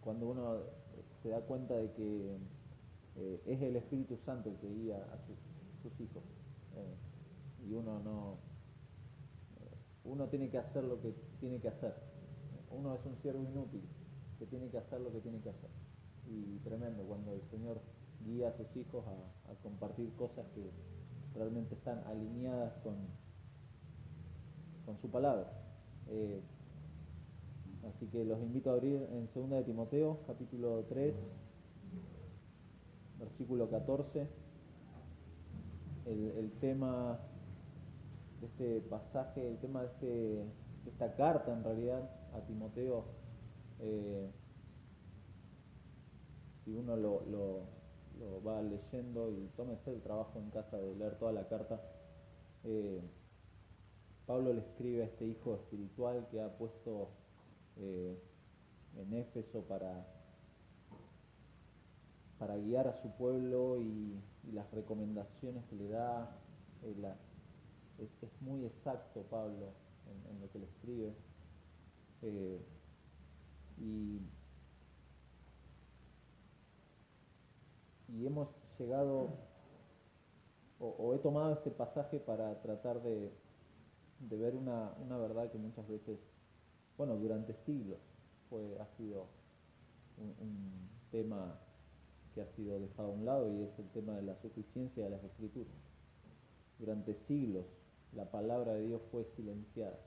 cuando uno se da cuenta de que es el Espíritu Santo el que guía a sus hijos. Y uno tiene que hacer lo que tiene que hacer. Uno es un siervo inútil que tiene que hacer lo que tiene que hacer. Y tremendo cuando el Señor guía a sus hijos a compartir cosas que realmente están alineadas con su palabra. Eh, Así que los invito a abrir en 2 de Timoteo, capítulo 3, versículo 14. El tema de este pasaje, el tema de esta carta en realidad a Timoteo, eh, si uno lo va leyendo y tómese el trabajo en casa de leer toda la carta, eh, Pablo le escribe a este hijo espiritual que ha puesto eh, en Éfeso para guiar a su pueblo y las recomendaciones que le da. Es muy exacto Pablo en lo que le escribe. eh, y, y hemos llegado, o he tomado este pasaje para tratar de ver una verdad que muchas veces, bueno, durante siglos ha sido un tema que ha sido dejado a un lado, y es el tema de la suficiencia de las Escrituras. Durante siglos la palabra de Dios fue silenciada,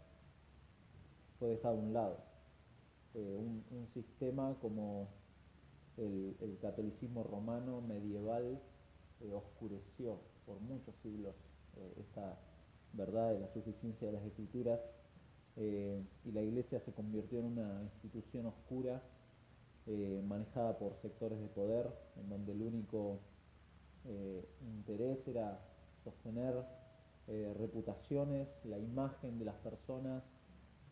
fue dejada a un lado. Un sistema como el catolicismo romano medieval oscureció por muchos siglos esta verdad de la suficiencia de las Escrituras, y la Iglesia se convirtió en una institución oscura manejada por sectores de poder, en donde el único interés era sostener reputaciones, la imagen de las personas,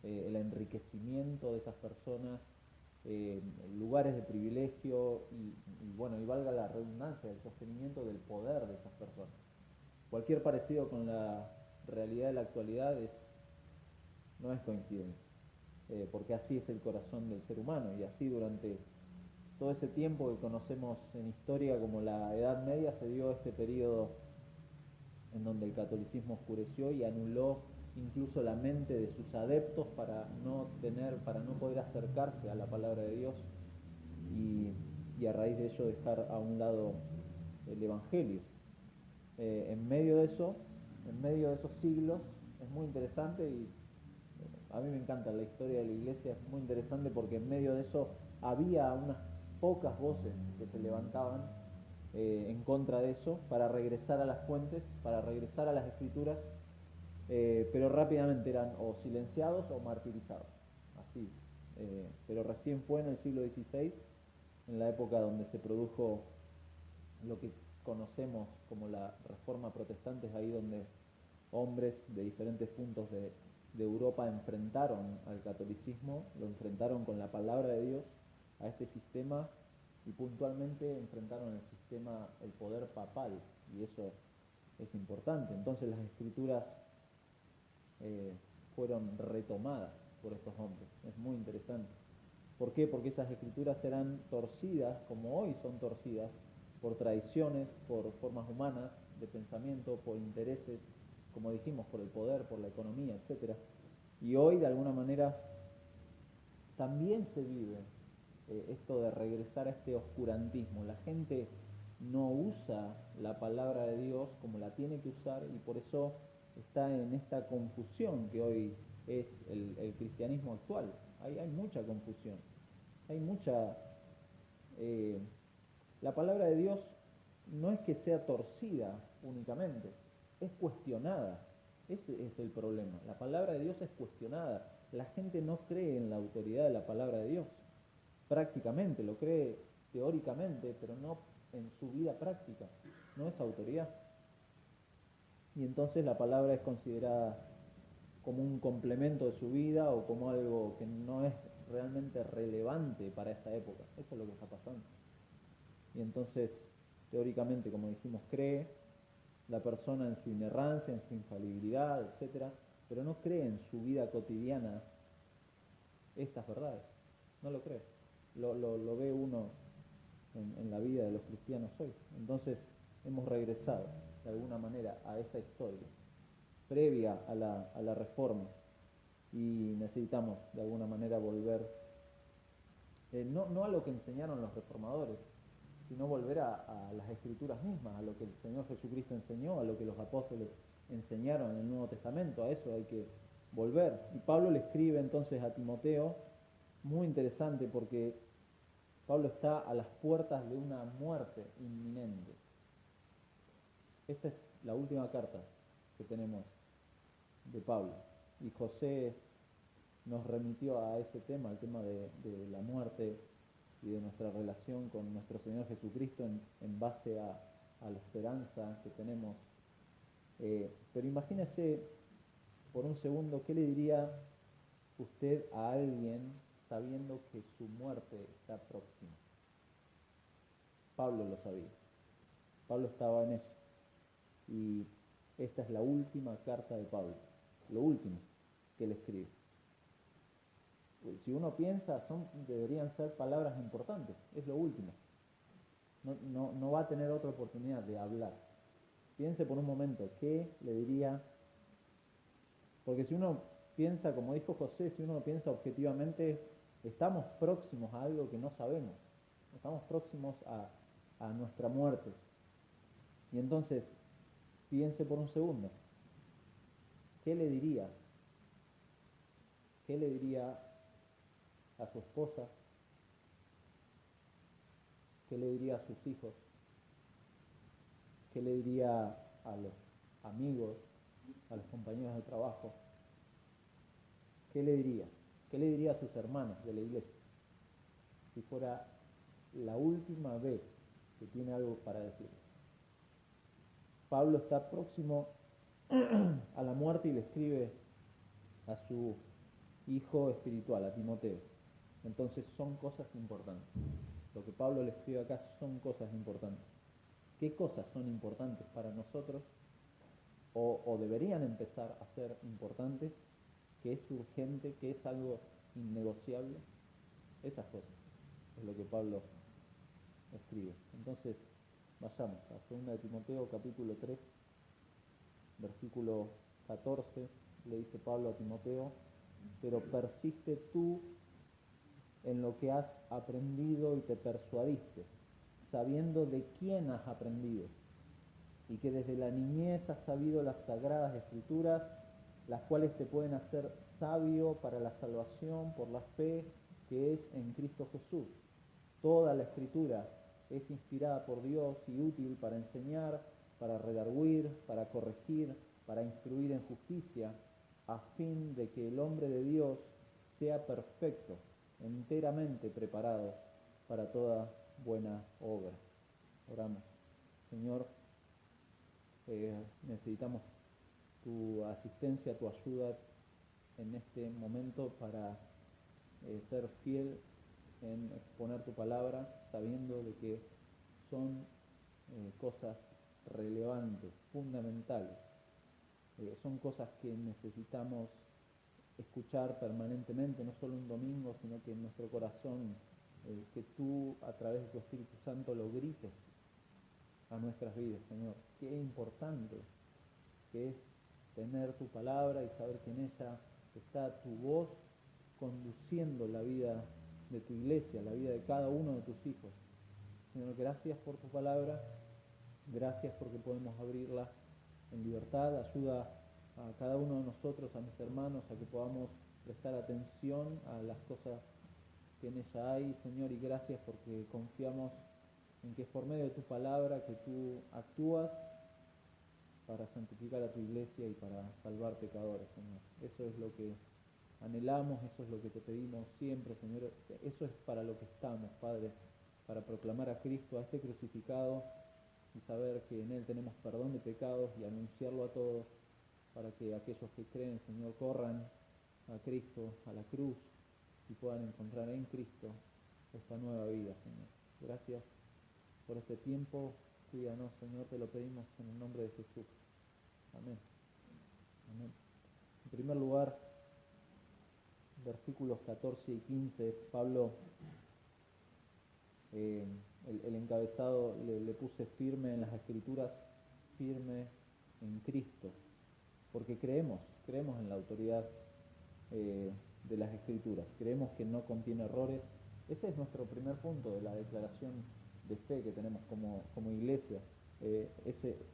el enriquecimiento de esas personas, lugares de privilegio y valga la redundancia, el sostenimiento del poder de esas personas. Cualquier parecido con la realidad de la actualidad no es coincidencia, porque así es el corazón del ser humano, y así durante todo ese tiempo que conocemos en historia como la Edad Media se dio este periodo en donde el catolicismo oscureció y anuló incluso la mente de sus adeptos para no poder acercarse a la palabra de Dios, y a raíz de ello dejar a un lado el Evangelio. En medio de eso, en medio de esos siglos, es muy interesante, y a mí me encanta la historia de la Iglesia, es muy interesante porque en medio de eso había unas pocas voces que se levantaban en contra de eso, para regresar a las fuentes, para regresar a las Escrituras, pero rápidamente eran o silenciados o martirizados, así. Pero recién fue en el siglo XVI, en la época donde se produjo lo que conocemos como la Reforma Protestante, es ahí donde hombres de diferentes puntos de Europa enfrentaron al catolicismo, lo enfrentaron con la palabra de Dios a este sistema, y puntualmente enfrentaron el sistema, el poder papal, y eso es importante. Entonces las Escrituras fueron retomadas por estos hombres. Es muy interesante. ¿Por qué? Porque esas Escrituras eran torcidas, como hoy son torcidas, por tradiciones, por formas humanas de pensamiento, por intereses, como dijimos, por el poder, por la economía, etc. Y hoy, de alguna manera, también se vive esto de regresar a este oscurantismo. La gente no usa la palabra de Dios como la tiene que usar, y por eso está en esta confusión que hoy es el cristianismo actual. Hay mucha confusión, hay mucha... eh, la palabra de Dios no es que sea torcida únicamente, es cuestionada. Ese es el problema. La palabra de Dios es cuestionada. La gente no cree en la autoridad de la palabra de Dios. Prácticamente, lo cree teóricamente, pero no en su vida práctica. No es autoridad. Y entonces la palabra es considerada como un complemento de su vida, o como algo que no es realmente relevante para esta época. Eso es lo que está pasando. Y entonces, teóricamente, como dijimos, cree la persona en su inerrancia, en su infalibilidad, etcétera, pero no cree en su vida cotidiana estas verdades. No lo cree. lo ve uno en la vida de los cristianos hoy. Entonces hemos regresado de alguna manera a esa historia previa a la reforma y necesitamos de alguna manera volver, no a lo que enseñaron los reformadores, sino volver a las escrituras mismas, a lo que el Señor Jesucristo enseñó, a lo que los apóstoles enseñaron en el Nuevo Testamento. A eso hay que volver. Y Pablo le escribe entonces a Timoteo, muy interesante porque Pablo está a las puertas de una muerte inminente. Esta es la última carta que tenemos de Pablo. Y José nos remitió a ese tema, al tema de la muerte y de nuestra relación con nuestro Señor Jesucristo en base a la esperanza que tenemos. Pero imagínese por un segundo, ¿qué le diría usted a alguien sabiendo que su muerte está próxima? Pablo lo sabía. Pablo estaba en eso. Y esta es la última carta de Pablo, lo último que él escribe. Si uno piensa, deberían ser palabras importantes, es lo último. No va a tener otra oportunidad de hablar. Piense por un momento, ¿qué le diría? Porque si uno piensa, como dijo José, si uno piensa objetivamente, estamos próximos a algo que no sabemos. Estamos próximos a nuestra muerte. Y entonces, piense por un segundo, ¿qué le diría? ¿Qué le diría a su esposa? ¿Qué le diría a sus hijos? ¿Qué le diría a los amigos, a los compañeros de trabajo? ¿Qué le diría? ¿Qué le diría a sus hermanos de la iglesia? Si fuera la última vez que tiene algo para decir. Pablo está próximo a la muerte y le escribe a su hijo espiritual, a Timoteo. Entonces son cosas importantes. Lo que Pablo le escribe acá son cosas importantes. ¿Qué cosas son importantes para nosotros? O deberían empezar a ser importantes, que es urgente, que es algo innegociable. Esas cosas es lo que Pablo escribe. Entonces, vayamos a 2 de Timoteo capítulo 3, versículo 14, le dice Pablo a Timoteo, pero persiste tú en lo que has aprendido y te persuadiste, sabiendo de quién has aprendido, y que desde la niñez has sabido las sagradas escrituras, las cuales te pueden hacer sabio para la salvación por la fe que es en Cristo Jesús. Toda la escritura es inspirada por Dios y útil para enseñar, para redarguir, para corregir, para instruir en justicia, a fin de que el hombre de Dios sea perfecto, enteramente preparado para toda buena obra. Oramos. Señor, necesitamos tu asistencia, tu ayuda en este momento para ser fiel en exponer tu palabra, sabiendo de que son cosas relevantes, fundamentales. Son cosas que necesitamos escuchar permanentemente, no solo un domingo, sino que en nuestro corazón, que tú a través de tu Espíritu Santo lo grites a nuestras vidas, Señor. Qué importante que es tener tu palabra y saber que en ella está tu voz conduciendo la vida de tu iglesia, la vida de cada uno de tus hijos. Señor, gracias por tu palabra, gracias porque podemos abrirla en libertad. Ayuda a cada uno de nosotros, a mis hermanos, a que podamos prestar atención a las cosas que en ella hay, Señor, y gracias porque confiamos en que es por medio de tu palabra que tú actúas para santificar a tu iglesia y para salvar pecadores, Señor. Eso es lo que anhelamos, eso es lo que te pedimos siempre, Señor. Eso es para lo que estamos, Padre, para proclamar a Cristo, a este crucificado, y saber que en Él tenemos perdón de pecados y anunciarlo a todos, para que aquellos que creen, Señor, corran a Cristo, a la cruz, y puedan encontrar en Cristo esta nueva vida, Señor. Gracias por este tiempo. Cuídanos, Señor, te lo pedimos en el nombre de Jesús. Amén. Amén. En primer lugar, versículos 14 y 15, Pablo Eh, el encabezado le puse firme en las Escrituras, firme en Cristo, porque creemos en la autoridad eh, de las Escrituras, creemos que no contiene errores. Ese es nuestro primer punto de la declaración de fe que tenemos como iglesia.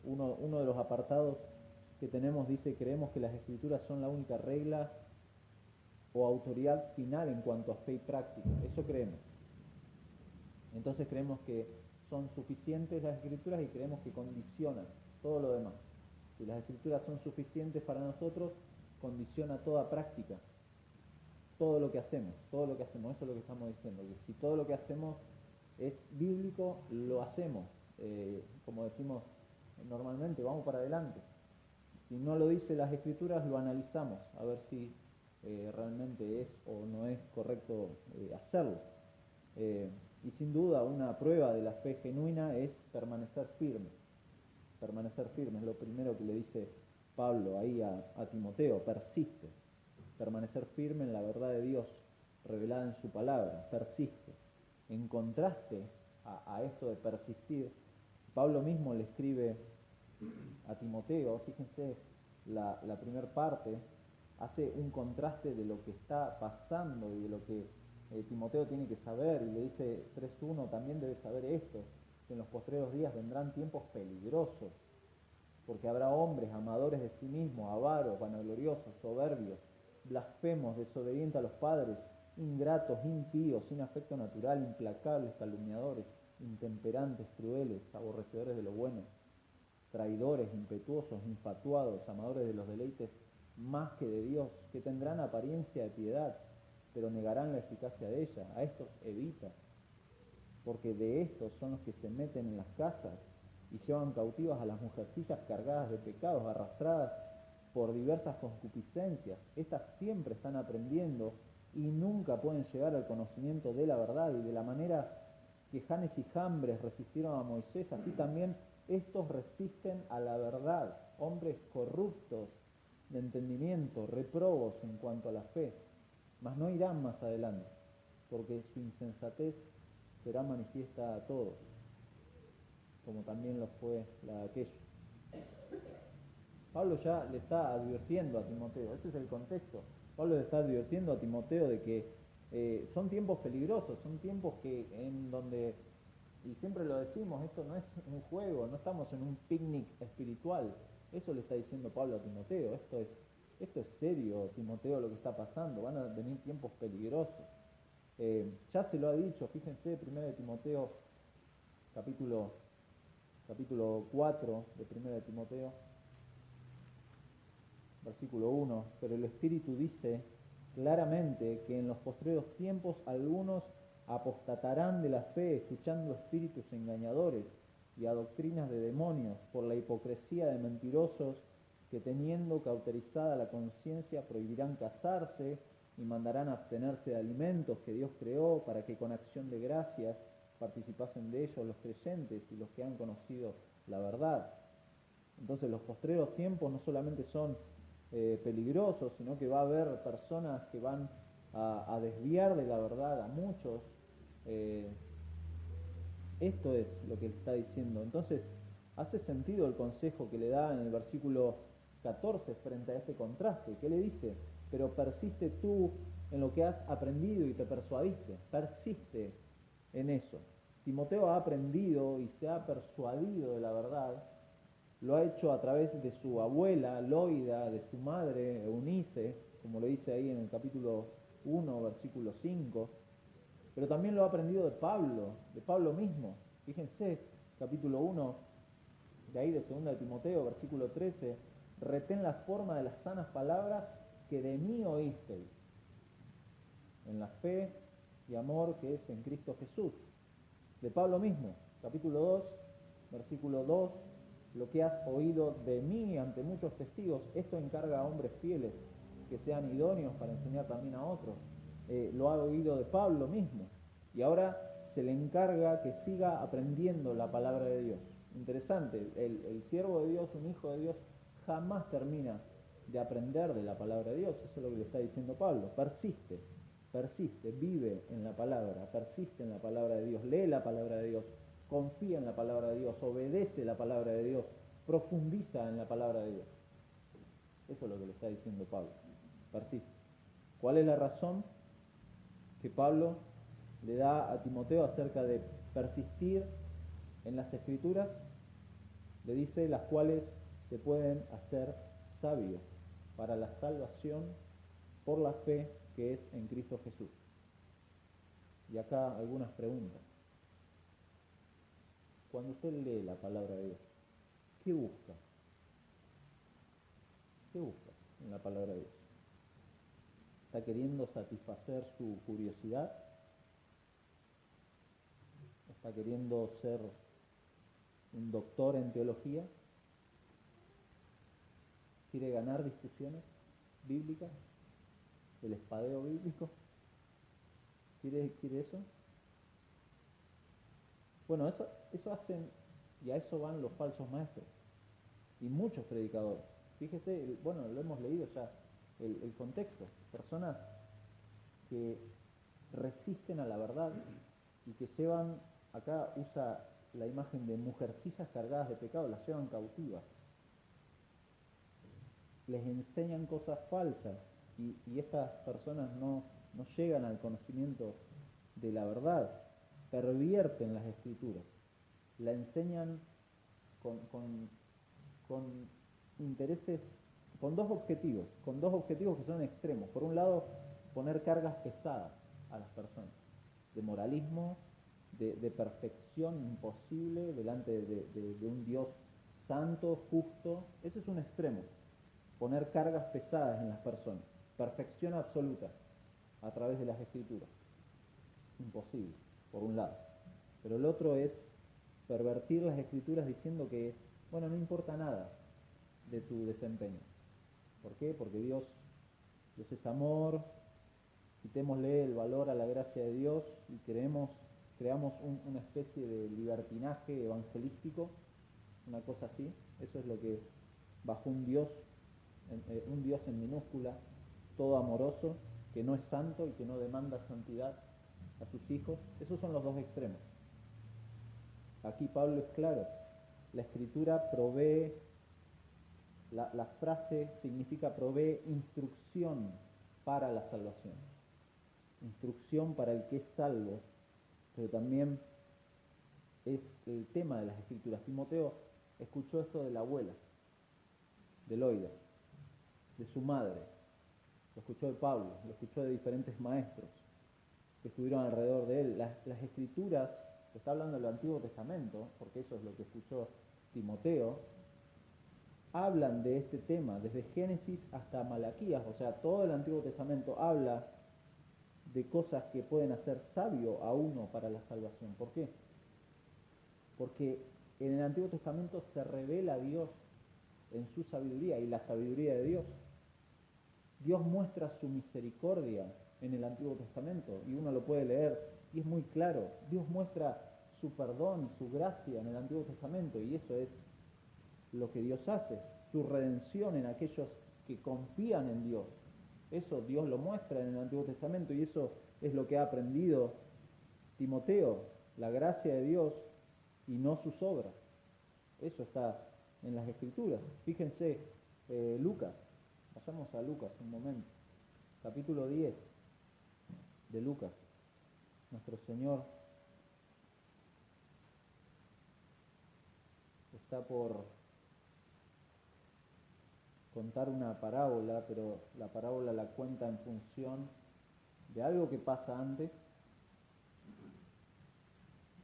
Uno de los apartados que tenemos dice: creemos que las Escrituras son la única regla o autoridad final en cuanto a fe y práctica. Eso creemos. Entonces creemos que son suficientes las Escrituras y creemos que condicionan todo lo demás. Si las Escrituras son suficientes para nosotros, condiciona toda práctica, todo lo que hacemos, eso es lo que estamos diciendo, que si todo lo que hacemos es bíblico, lo hacemos, como decimos normalmente, vamos para adelante. Si no lo dice las Escrituras, lo analizamos, a ver si realmente es o no es correcto hacerlo. Y sin duda una prueba de la fe genuina es permanecer firme. Permanecer firme es lo primero que le dice Pablo ahí a Timoteo: persiste. Permanecer firme en la verdad de Dios revelada en su palabra, persiste. En contraste a esto de persistir, Pablo mismo le escribe a Timoteo, fíjense, la primera parte hace un contraste de lo que está pasando y de lo que Timoteo tiene que saber, y le dice 3.1: también debes saber esto, que en los postreros días vendrán tiempos peligrosos, porque habrá hombres amadores de sí mismos, avaros, vanagloriosos, soberbios, blasfemos, desobedientes a los padres, ingratos, impíos, sin afecto natural, implacables, calumniadores, intemperantes, crueles, aborrecedores de lo bueno, traidores, impetuosos, infatuados, amadores de los deleites más que de Dios, que tendrán apariencia de piedad, pero negarán la eficacia de ella. A estos evita, porque de estos son los que se meten en las casas y llevan cautivas a las mujercillas cargadas de pecados, arrastradas por diversas concupiscencias. Estas siempre están aprendiendo y nunca pueden llegar al conocimiento de la verdad, y de la manera que Janes y Jambres resistieron a Moisés, así también estos resisten a la verdad, hombres corruptos de entendimiento, reprobos en cuanto a la fe, mas no irán más adelante, porque su insensatez será manifiesta a todos, como también lo fue la de aquellos. Pablo ya le está advirtiendo a Timoteo, ese es el contexto. Pablo le está advirtiendo a Timoteo de que son tiempos peligrosos, son tiempos en donde, y siempre lo decimos, esto no es un juego, no estamos en un picnic espiritual. Eso le está diciendo Pablo a Timoteo: esto es serio, Timoteo, lo que está pasando, van a venir tiempos peligrosos. Ya se lo ha dicho, fíjense, 1 de Timoteo, capítulo 4 de 1 de Timoteo, versículo 1: pero el Espíritu dice claramente que en los postreros tiempos algunos apostatarán de la fe, escuchando espíritus engañadores y a doctrinas de demonios, por la hipocresía de mentirosos, que teniendo cauterizada la conciencia prohibirán casarse y mandarán abstenerse de alimentos que Dios creó, para que con acción de gracias participasen de ellos los creyentes y los que han conocido la verdad. Entonces los postreros tiempos no solamente son peligrosos, sino que va a haber personas que van a desviar de la verdad a muchos. Esto es lo que está diciendo. Entonces hace sentido el consejo que le da en el versículo 14 frente a este contraste. ¿Qué le dice? Pero persiste tú en lo que has aprendido y te persuadiste. Persiste en eso. Timoteo ha aprendido y se ha persuadido de la verdad. Lo ha hecho a través de su abuela Loida, de su madre Eunice, como lo dice ahí en el capítulo 1, versículo 5, pero también lo ha aprendido de Pablo mismo. Fíjense, capítulo 1, de ahí de 2 de Timoteo, versículo 13: retén la forma de las sanas palabras que de mí oísteis, en la fe y amor que es en Cristo Jesús. De Pablo mismo, capítulo 2, versículo 2: lo que has oído de mí ante muchos testigos, esto encarga a hombres fieles que sean idóneos para enseñar también a otros. Lo ha oído de Pablo mismo, y ahora se le encarga que siga aprendiendo la palabra de Dios. Interesante, el siervo de Dios, un hijo de Dios, jamás termina de aprender de la palabra de Dios. Eso es lo que le está diciendo Pablo: persiste. persiste, vive en la palabra, persiste en la palabra de Dios, lee la palabra de Dios, confía en la palabra de Dios, obedece la palabra de Dios, profundiza en la palabra de Dios. Eso es lo que le está diciendo Pablo. Persiste. ¿Cuál es la razón que Pablo le da a Timoteo acerca de persistir en las Escrituras? Le dice las cuales te pueden hacer sabio para la salvación por la fe que es en Cristo Jesús. Y acá algunas preguntas. Cuando usted lee la palabra de Dios, ¿qué busca? ¿Qué busca en la palabra de Dios? ¿Está queriendo satisfacer su curiosidad? ¿Está queriendo ser un doctor en teología? ¿Quiere ganar discusiones bíblicas? ¿El espadeo bíblico? ¿Quiere eso? Bueno, eso hacen, y a eso van los falsos maestros y muchos predicadores. Fíjese, bueno, lo hemos leído ya, el contexto. Personas que resisten a la verdad y que llevan, acá usa la imagen de mujercillas cargadas de pecado, las llevan cautivas. Les enseñan cosas falsas y estas personas no llegan al conocimiento de la verdad, pervierten las escrituras, la enseñan con intereses, con dos objetivos que son extremos. Por un lado, poner cargas pesadas a las personas, de moralismo, de perfección imposible delante de un Dios santo, justo. Ese es un extremo, poner cargas pesadas en las personas, perfección absoluta a través de las escrituras. Imposible, por un lado. Pero el otro es pervertir las escrituras diciendo que, bueno, no importa nada de tu desempeño. ¿Por qué? Porque Dios es amor, quitémosle el valor a la gracia de Dios y creamos una especie de libertinaje evangelístico, una cosa así. Eso es lo que bajo un Dios en minúscula, todo amoroso, que no es santo y que no demanda santidad a sus hijos. Esos son los dos extremos. Aquí Pablo es claro, la escritura provee, la frase significa provee instrucción para la salvación, instrucción para el que es salvo, pero también es el tema de las escrituras. Timoteo escuchó esto de la abuela, de Loida, de su madre, lo escuchó de Pablo, lo escuchó de diferentes maestros que estuvieron alrededor de él. Las escrituras, está hablando del Antiguo Testamento, porque eso es lo que escuchó Timoteo, hablan de este tema, desde Génesis hasta Malaquías, o sea, todo el Antiguo Testamento habla de cosas que pueden hacer sabio a uno para la salvación. ¿Por qué? Porque en el Antiguo Testamento se revela a Dios en su sabiduría y la sabiduría de Dios. Dios muestra su misericordia en el Antiguo Testamento y uno lo puede leer y es muy claro. Dios muestra su perdón, su gracia en el Antiguo Testamento y eso es lo que Dios hace, su redención en aquellos que confían en Dios. Eso Dios lo muestra en el Antiguo Testamento y eso es lo que ha aprendido Timoteo, la gracia de Dios y no sus obras. Eso está en las Escrituras. Fíjense, Lucas, vayamos a Lucas un momento, capítulo 10 de Lucas. Nuestro Señor está por contar una parábola, pero la parábola la cuenta en función de algo que pasa antes.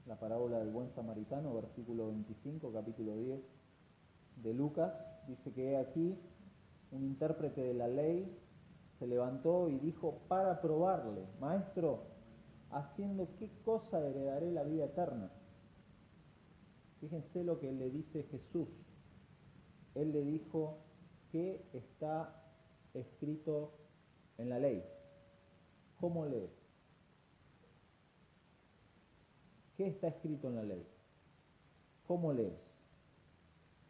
La parábola del buen samaritano, versículo 25, capítulo 10 de Lucas, dice que aquí un intérprete de la ley se levantó y dijo para probarle: Maestro, ¿haciendo qué cosa heredaré la vida eterna? Fíjense lo que le dice Jesús. Él le dijo: ¿qué está escrito en la ley? ¿Cómo lees? ¿Qué está escrito en la ley? ¿Cómo lees?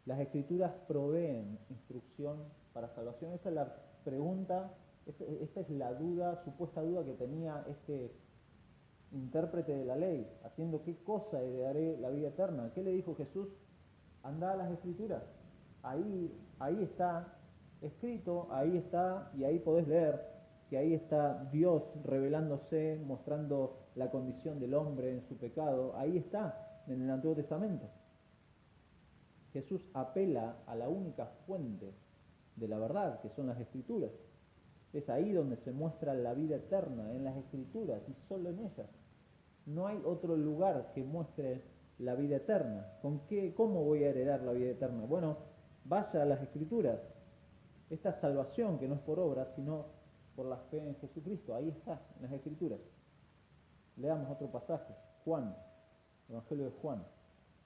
Las Escrituras proveen instrucción para salvación. Esa es la pregunta Esta es la duda, supuesta duda que tenía este intérprete de la ley, haciendo qué cosa heredaré la vida eterna. ¿Qué le dijo Jesús? Anda a las Escrituras. Ahí está escrito, ahí está, y ahí podés leer que ahí está Dios revelándose, mostrando la condición del hombre en su pecado. Ahí está, en el Antiguo Testamento. Jesús apela a la única fuente de la verdad, que son las Escrituras. Es ahí donde se muestra la vida eterna, en las Escrituras y solo en ellas. No hay otro lugar que muestre la vida eterna. ¿Cómo voy a heredar la vida eterna? Bueno, vaya a las Escrituras. Esta salvación que no es por obras, sino por la fe en Jesucristo, ahí está, en las Escrituras. Leamos otro pasaje, Juan, Evangelio de Juan.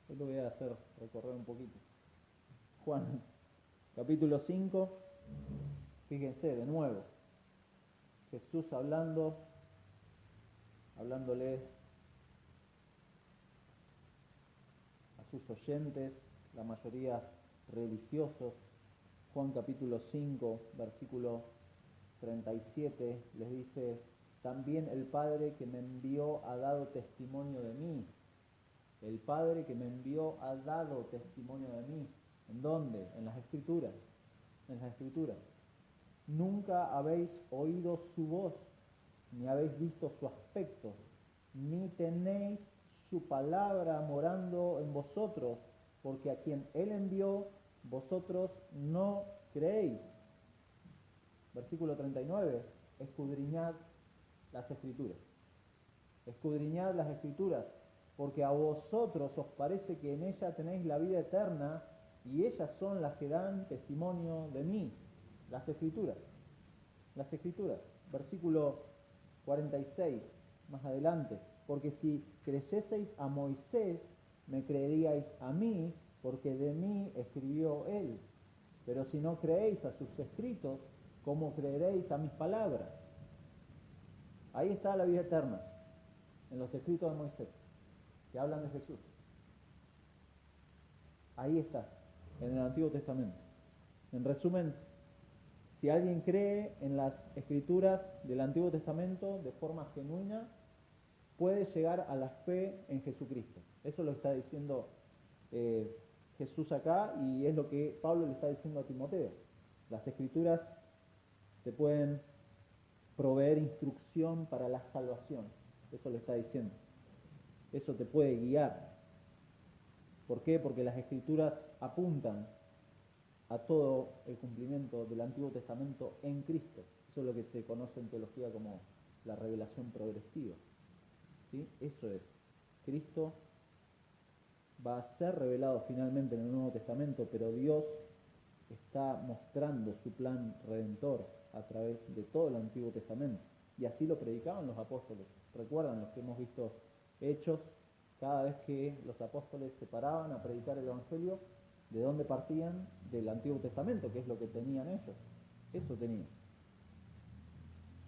Hoy lo voy a hacer recorrer un poquito. Juan, capítulo 5, fíjense de nuevo, Jesús hablándoles a sus oyentes, la mayoría religiosos. Juan capítulo 5, versículo 37, les dice: también el Padre que me envió ha dado testimonio de mí. El Padre que me envió ha dado testimonio de mí. ¿En dónde? En las Escrituras. En las Escrituras. Nunca habéis oído su voz, ni habéis visto su aspecto, ni tenéis su palabra morando en vosotros, porque a quien Él envió, vosotros no creéis. Versículo 39, escudriñad las Escrituras. Escudriñad las Escrituras, porque a vosotros os parece que en ellas tenéis la vida eterna, y ellas son las que dan testimonio de mí. Las Escrituras. Las Escrituras. Versículo 46, más adelante. Porque si creyeseis a Moisés, me creeríais a mí, porque de mí escribió él. Pero si no creéis a sus escritos, ¿cómo creeréis a mis palabras? Ahí está la vida eterna, en los escritos de Moisés, que hablan de Jesús. Ahí está, en el Antiguo Testamento. En resumen, si alguien cree en las escrituras del Antiguo Testamento de forma genuina, puede llegar a la fe en Jesucristo. Eso lo está diciendo Jesús acá, y es lo que Pablo le está diciendo a Timoteo. Las escrituras te pueden proveer instrucción para la salvación. Eso le está diciendo. Eso te puede guiar. ¿Por qué? Porque las escrituras apuntan a todo el cumplimiento del Antiguo Testamento en Cristo. Eso es lo que se conoce en teología como la revelación progresiva. ¿Sí? Eso es. Cristo va a ser revelado finalmente en el Nuevo Testamento, pero Dios está mostrando su plan redentor a través de todo el Antiguo Testamento. Y así lo predicaban los apóstoles. Recuerdan los que hemos visto Hechos, cada vez que los apóstoles se paraban a predicar el Evangelio, ¿de dónde partían? Del Antiguo Testamento, que es lo que tenían ellos. Eso tenían.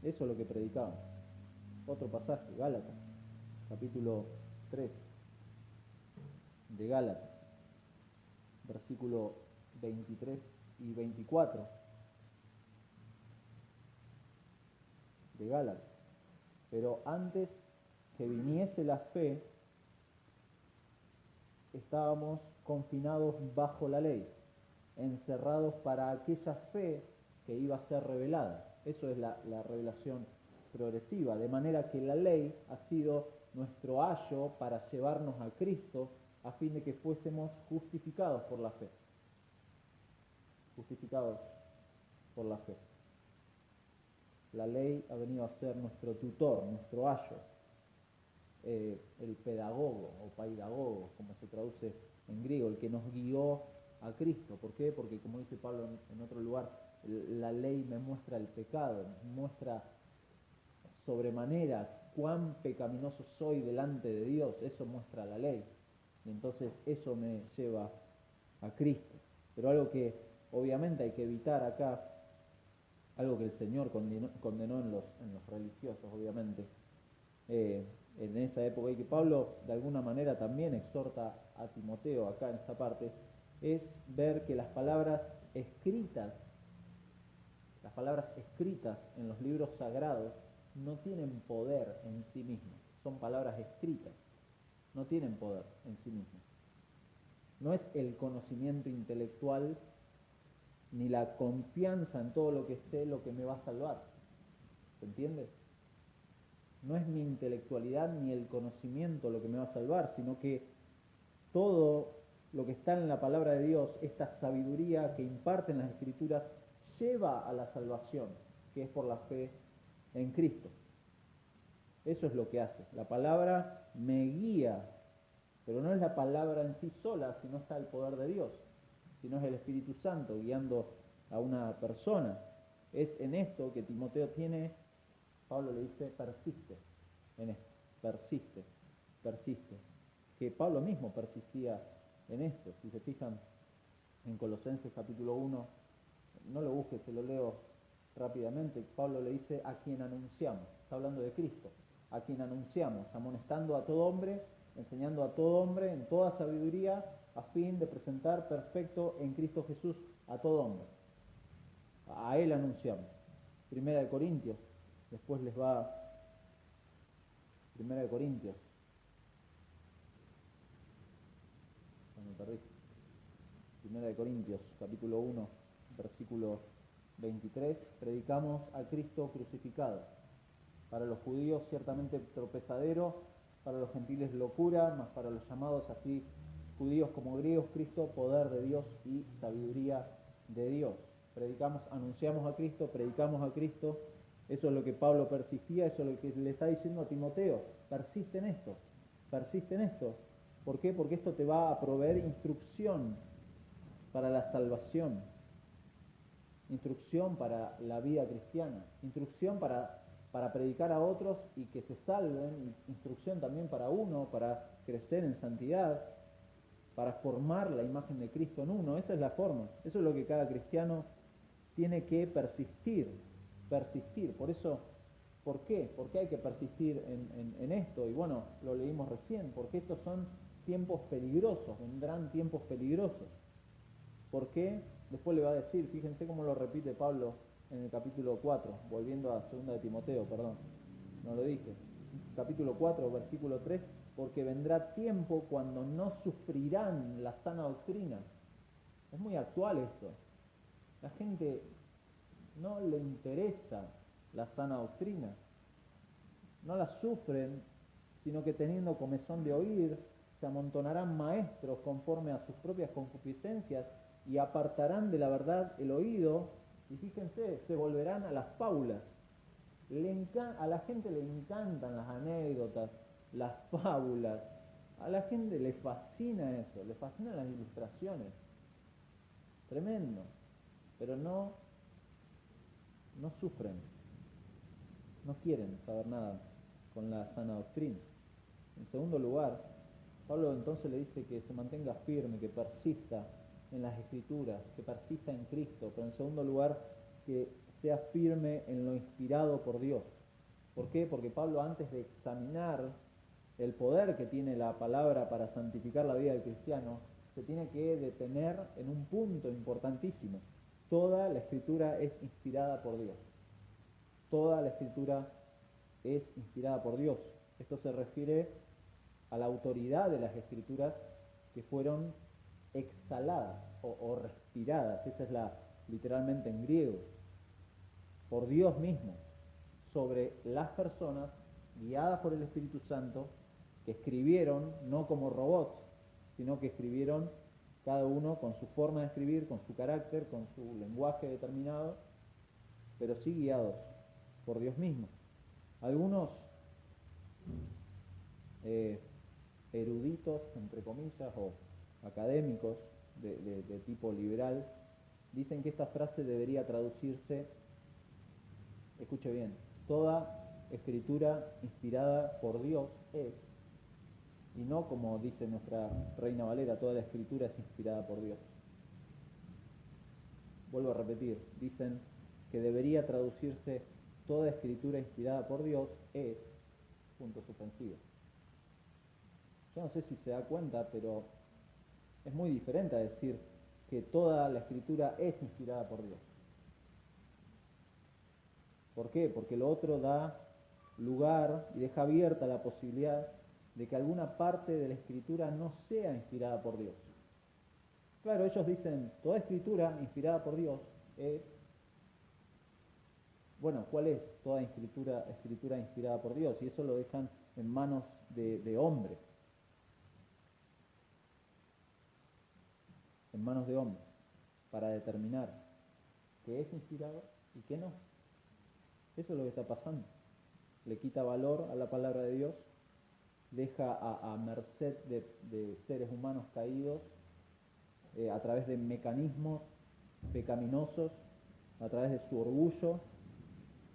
Eso es lo que predicaban. Otro pasaje, Gálatas, capítulo 3 de Gálatas, versículo 23 y 24 de Gálatas. Pero antes que viniese la fe, estábamos confinados bajo la ley, encerrados para aquella fe que iba a ser revelada. Eso es la revelación progresiva, de manera que la ley ha sido nuestro ayo para llevarnos a Cristo a fin de que fuésemos justificados por la fe. Justificados por la fe. La ley ha venido a ser nuestro tutor, nuestro ayo, el pedagogo o paidagogo, como se traduce en griego, el que nos guió a Cristo. ¿Por qué? Porque, como dice Pablo en otro lugar, la ley me muestra el pecado, muestra sobremanera cuán pecaminoso soy delante de Dios. Eso muestra la ley, y entonces eso me lleva a Cristo. Pero algo que obviamente hay que evitar acá, algo que el Señor condenó en los religiosos, obviamente, en esa época, y que Pablo de alguna manera también exhorta a Timoteo acá en esta parte, es ver que las palabras escritas las palabras escritas en los libros sagrados no tienen poder en sí mismas, son palabras escritas, no tienen poder en sí mismas. No es el conocimiento intelectual ni la confianza en todo lo que sé lo que me va a salvar. ¿Se entiende? No es mi intelectualidad ni el conocimiento lo que me va a salvar, sino que todo lo que está en la palabra de Dios, esta sabiduría que imparten las Escrituras, lleva a la salvación, que es por la fe en Cristo. Eso es lo que hace. La palabra me guía, pero no es la palabra en sí sola, sino está el poder de Dios, sino es el Espíritu Santo guiando a una persona. Es en esto que Timoteo tiene, Pablo le dice, persiste en esto, persiste, persiste. Que Pablo mismo persistía en esto. Si se fijan en Colosenses capítulo 1, no lo busques, se lo leo rápidamente. Pablo le dice a quien anunciamos, está hablando de Cristo, a quien anunciamos, amonestando a todo hombre, enseñando a todo hombre en toda sabiduría, a fin de presentar perfecto en Cristo Jesús a todo hombre. A él anunciamos. Primera de Corintios, después les va Primera de Corintios, me perdí. Primera de Corintios, capítulo 1, versículo 23, predicamos a Cristo crucificado. Para los judíos ciertamente tropezadero, para los gentiles locura, mas para los llamados así judíos como griegos, Cristo, poder de Dios y sabiduría de Dios. Predicamos, anunciamos a Cristo, predicamos a Cristo. Eso es lo que Pablo persistía, eso es lo que le está diciendo a Timoteo. Persiste en esto, persiste en esto. ¿Por qué? Porque esto te va a proveer instrucción para la salvación, instrucción para la vida cristiana, instrucción para predicar a otros y que se salven, instrucción también para uno, para crecer en santidad, para formar la imagen de Cristo en uno. Esa es la forma, eso es lo que cada cristiano tiene que persistir, persistir. Por eso, ¿por qué? ¿Por qué hay que persistir en esto? Y bueno, lo leímos recién, porque estos son tiempos peligrosos, vendrán tiempos peligrosos. ¿Por qué? Después le va a decir, fíjense cómo lo repite Pablo en el capítulo 4, volviendo a 2 de Timoteo, perdón, no lo dije. Capítulo 4, versículo 3, porque vendrá tiempo cuando no sufrirán la sana doctrina. Es muy actual esto. La gente no le interesa la sana doctrina. No la sufren, sino que teniendo comezón de oír, se amontonarán maestros conforme a sus propias concupiscencias y apartarán de la verdad el oído, y fíjense, se volverán a las fábulas. A la gente le encantan las anécdotas, las fábulas, a la gente le fascina eso, le fascinan las ilustraciones, tremendo, pero no sufren, no quieren saber nada con la sana doctrina. En segundo lugar, Pablo entonces le dice que se mantenga firme, que persista en las Escrituras, que persista en Cristo, pero en segundo lugar, que sea firme en lo inspirado por Dios. ¿Por qué? Porque Pablo, antes de examinar el poder que tiene la palabra para santificar la vida del cristiano, se tiene que detener en un punto importantísimo. Toda la Escritura es inspirada por Dios. Toda la Escritura es inspirada por Dios. Esto se refiere a la autoridad de las Escrituras que fueron exhaladas o respiradas, esa es literalmente en griego, por Dios mismo, sobre las personas guiadas por el Espíritu Santo, que escribieron no como robots, sino que escribieron cada uno con su forma de escribir, con su carácter, con su lenguaje determinado, pero sí guiados por Dios mismo. Algunos eruditos, entre comillas, o académicos de tipo liberal, dicen que esta frase debería traducirse, escuche bien, toda escritura inspirada por Dios es, y no como dice nuestra Reina Valera, toda la escritura es inspirada por Dios. Vuelvo a repetir, dicen que debería traducirse toda escritura inspirada por Dios es, punto suspensivo. Yo no sé si se da cuenta, pero es muy diferente a decir que toda la escritura es inspirada por Dios. ¿Por qué? Porque lo otro da lugar y deja abierta la posibilidad de que alguna parte de la Escritura no sea inspirada por Dios. Claro, ellos dicen, toda Escritura inspirada por Dios es... Bueno, ¿cuál es toda escritura inspirada por Dios? Y eso lo dejan en manos de hombres, en manos de hombres, para determinar qué es inspirado y qué no. Eso es lo que está pasando. Le quita valor a la palabra de Dios, deja a merced de seres humanos caídos a través de mecanismos pecaminosos, a través de su orgullo,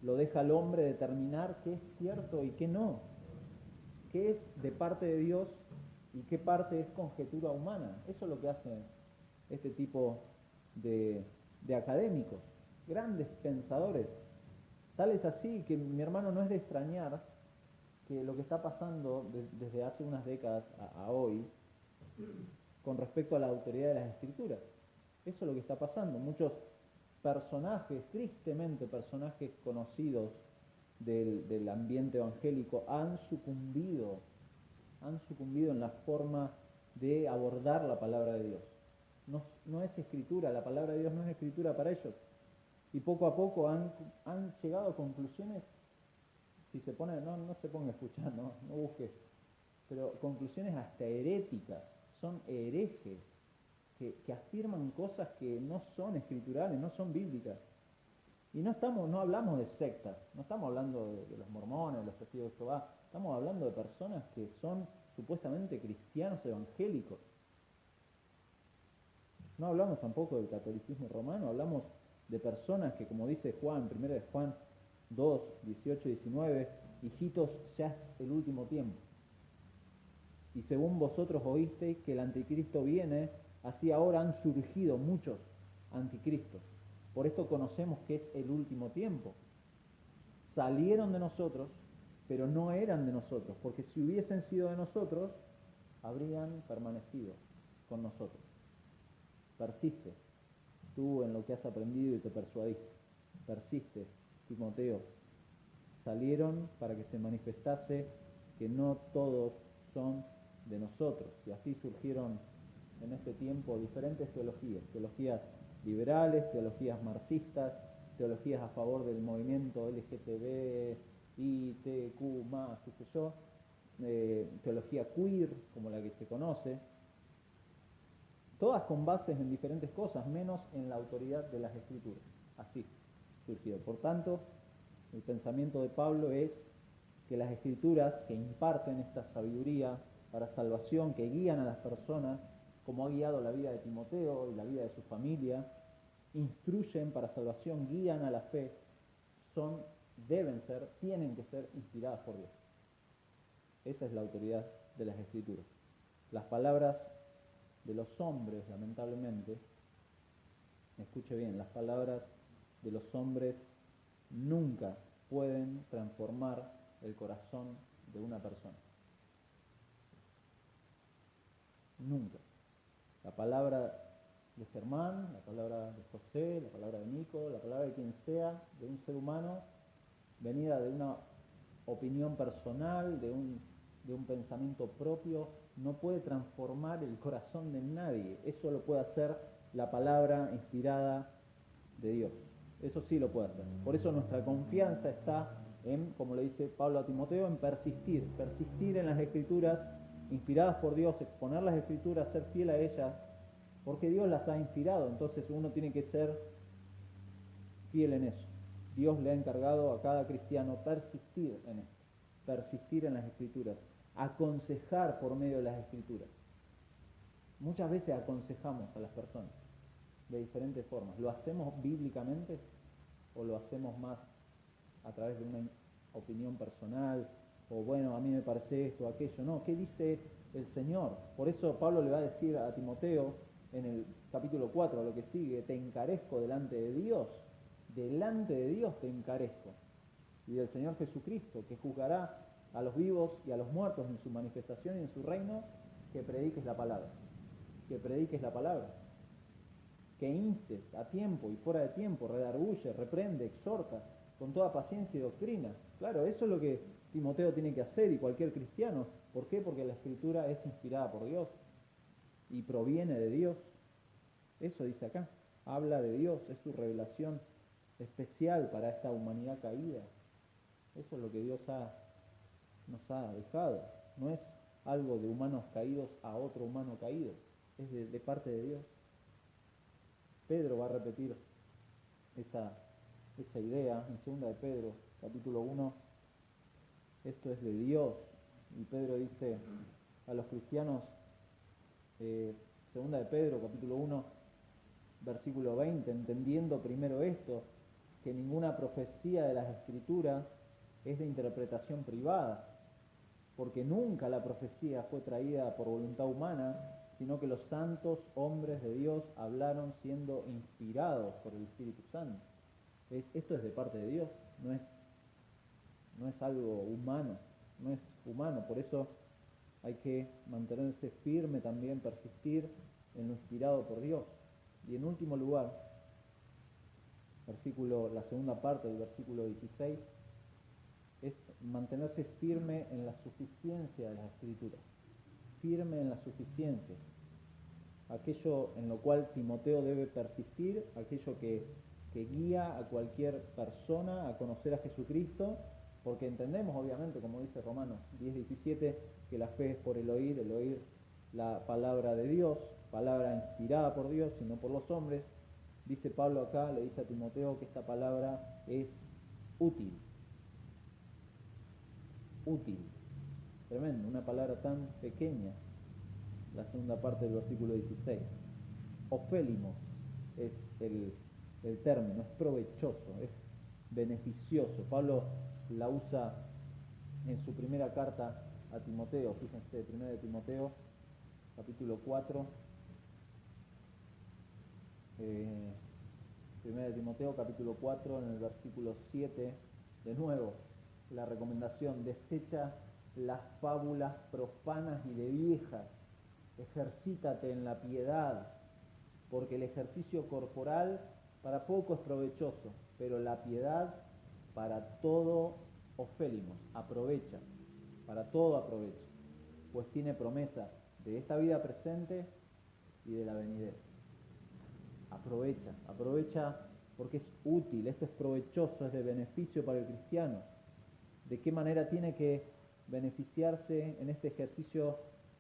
lo deja al hombre determinar qué es cierto y qué no, qué es de parte de Dios y qué parte es conjetura humana. Eso es lo que hacen este tipo de académicos, grandes pensadores. Tal es así que, mi hermano, no es de extrañar que lo que está pasando desde hace unas décadas a hoy con respecto a la autoridad de las Escrituras. Eso es lo que está pasando. Muchos personajes, tristemente personajes conocidos del ambiente evangélico, han sucumbido en la forma de abordar la palabra de Dios. No es escritura, la palabra de Dios no es escritura para ellos. Y poco a poco han llegado a conclusiones, si se pone, no se ponga a escuchar, no busque, pero conclusiones hasta heréticas, son herejes, que afirman cosas que no son escriturales, no son bíblicas. Y no hablamos de sectas, no estamos hablando de los mormones, de los testigos de Jehová, estamos hablando de personas que son supuestamente cristianos evangélicos. No hablamos tampoco del catolicismo romano, hablamos de personas que, como dice Juan, 1 de Juan 2, 18 y 19, hijitos, ya es el último tiempo. Y según vosotros oísteis que el anticristo viene, así ahora han surgido muchos anticristos. Por esto conocemos que es el último tiempo. Salieron de nosotros, pero no eran de nosotros, porque si hubiesen sido de nosotros, habrían permanecido con nosotros. Persiste tú en lo que has aprendido y te persuadiste. Persiste, Timoteo. Salieron para que se manifestase que no todos son de nosotros. Y así surgieron en este tiempo diferentes teologías liberales, teologías marxistas, teologías a favor del movimiento LGTB, ITQ+, qué sé yo, teología queer, como la que se conoce, todas con bases en diferentes cosas, menos en la autoridad de las Escrituras. Así surgió. Por tanto, el pensamiento de Pablo es que las Escrituras que imparten esta sabiduría para salvación, que guían a las personas, como ha guiado la vida de Timoteo y la vida de su familia, instruyen para salvación, guían a la fe, tienen que ser inspiradas por Dios. Esa es la autoridad de las Escrituras. Las palabras de los hombres, lamentablemente, escuche bien, las palabras de los hombres nunca pueden transformar el corazón de una persona. Nunca. La palabra de Germán, la palabra de José, la palabra de Nico, la palabra de quien sea, de un ser humano, venida de una opinión personal, de un pensamiento propio, no puede transformar el corazón de nadie. Eso lo puede hacer la palabra inspirada de Dios. Eso sí lo puede hacer. Por eso nuestra confianza está en, como le dice Pablo a Timoteo, en persistir en las Escrituras inspiradas por Dios, exponer las Escrituras, ser fiel a ellas, porque Dios las ha inspirado. Entonces uno tiene que ser fiel en eso. Dios le ha encargado a cada cristiano persistir en esto, persistir en las Escrituras, aconsejar por medio de las Escrituras. Muchas veces aconsejamos a las personas de diferentes formas. ¿Lo hacemos bíblicamente o lo hacemos más a través de una opinión personal? O bueno, a mí me parece esto o aquello. No, ¿qué dice el Señor? Por eso Pablo le va a decir a Timoteo en el capítulo 4, lo que sigue: te encarezco delante de Dios te encarezco, y del Señor Jesucristo, que juzgará a los vivos y a los muertos en su manifestación y en su reino, que prediques la palabra, que instes a tiempo y fuera de tiempo, redarguye, reprende, exhorta con toda paciencia y doctrina. Claro, eso es lo que Timoteo tiene que hacer y cualquier cristiano. ¿Por qué? Porque la Escritura es inspirada por Dios y proviene de Dios. Eso dice acá. Habla de Dios, es su revelación especial para esta humanidad caída. Eso es lo que Dios nos ha dejado. No es algo de humanos caídos a otro humano caído. Es de parte de Dios. Pedro va a repetir esa idea en 2 de Pedro, capítulo 1. Esto es de Dios. Y Pedro dice a los cristianos, 2 de Pedro, capítulo 1, versículo 20, entendiendo primero esto, que ninguna profecía de las Escrituras es de interpretación privada, porque nunca la profecía fue traída por voluntad humana, sino que los santos hombres de Dios hablaron siendo inspirados por el Espíritu Santo. Esto es de parte de Dios, no es algo humano, no es humano, por eso hay que mantenerse firme también, persistir en lo inspirado por Dios. Y en último lugar, la segunda parte del versículo 16, es mantenerse firme en la suficiencia de las Escrituras, firme en la suficiencia, aquello en lo cual Timoteo debe persistir, aquello que guía a cualquier persona a conocer a Jesucristo, porque entendemos obviamente, como dice Romanos 10:17, que la fe es por el oír la palabra de Dios, palabra inspirada por Dios y no por los hombres. Dice Pablo acá, le dice a Timoteo que esta palabra es útil. Útil. Tremendo, una palabra tan pequeña. La segunda parte del versículo 16. Ofélimos es el término, es provechoso, es beneficioso. Pablo la usa en su primera carta a Timoteo, fíjense, 1 de Timoteo, capítulo 4, 1 de Timoteo, capítulo 4, en el versículo 7, de nuevo, la recomendación: desecha las fábulas profanas y de viejas, ejercítate en la piedad, porque el ejercicio corporal para poco es provechoso, pero la piedad para todo ofélimos, aprovecha, para todo aprovecha, pues tiene promesa de esta vida presente y de la venidera. Aprovecha porque es útil, esto es provechoso, es de beneficio para el cristiano. ¿De qué manera tiene que beneficiarse en este ejercicio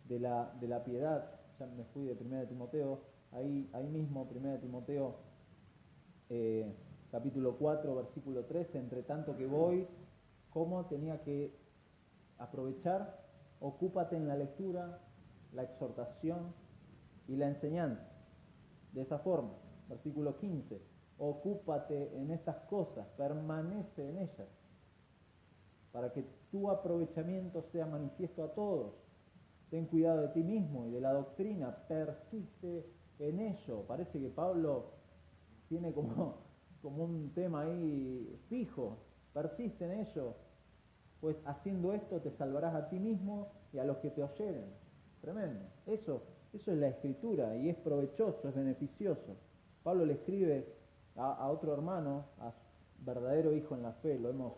de la piedad? Ya me fui de 1 de Timoteo, ahí mismo 1 de Timoteo, capítulo 4, versículo 13, entre tanto que voy, ¿cómo tenía que aprovechar? Ocúpate en la lectura, la exhortación y la enseñanza. De esa forma, versículo 15, ocúpate en estas cosas, permanece en ellas, para que tu aprovechamiento sea manifiesto a todos. Ten cuidado de ti mismo y de la doctrina, persiste en ello. Parece que Pablo tiene como un tema ahí fijo, persiste en ello, pues haciendo esto te salvarás a ti mismo y a los que te oyeren. Tremendo. Eso es la Escritura y es provechoso, es beneficioso. Pablo le escribe a otro hermano, a su verdadero hijo en la fe, lo hemos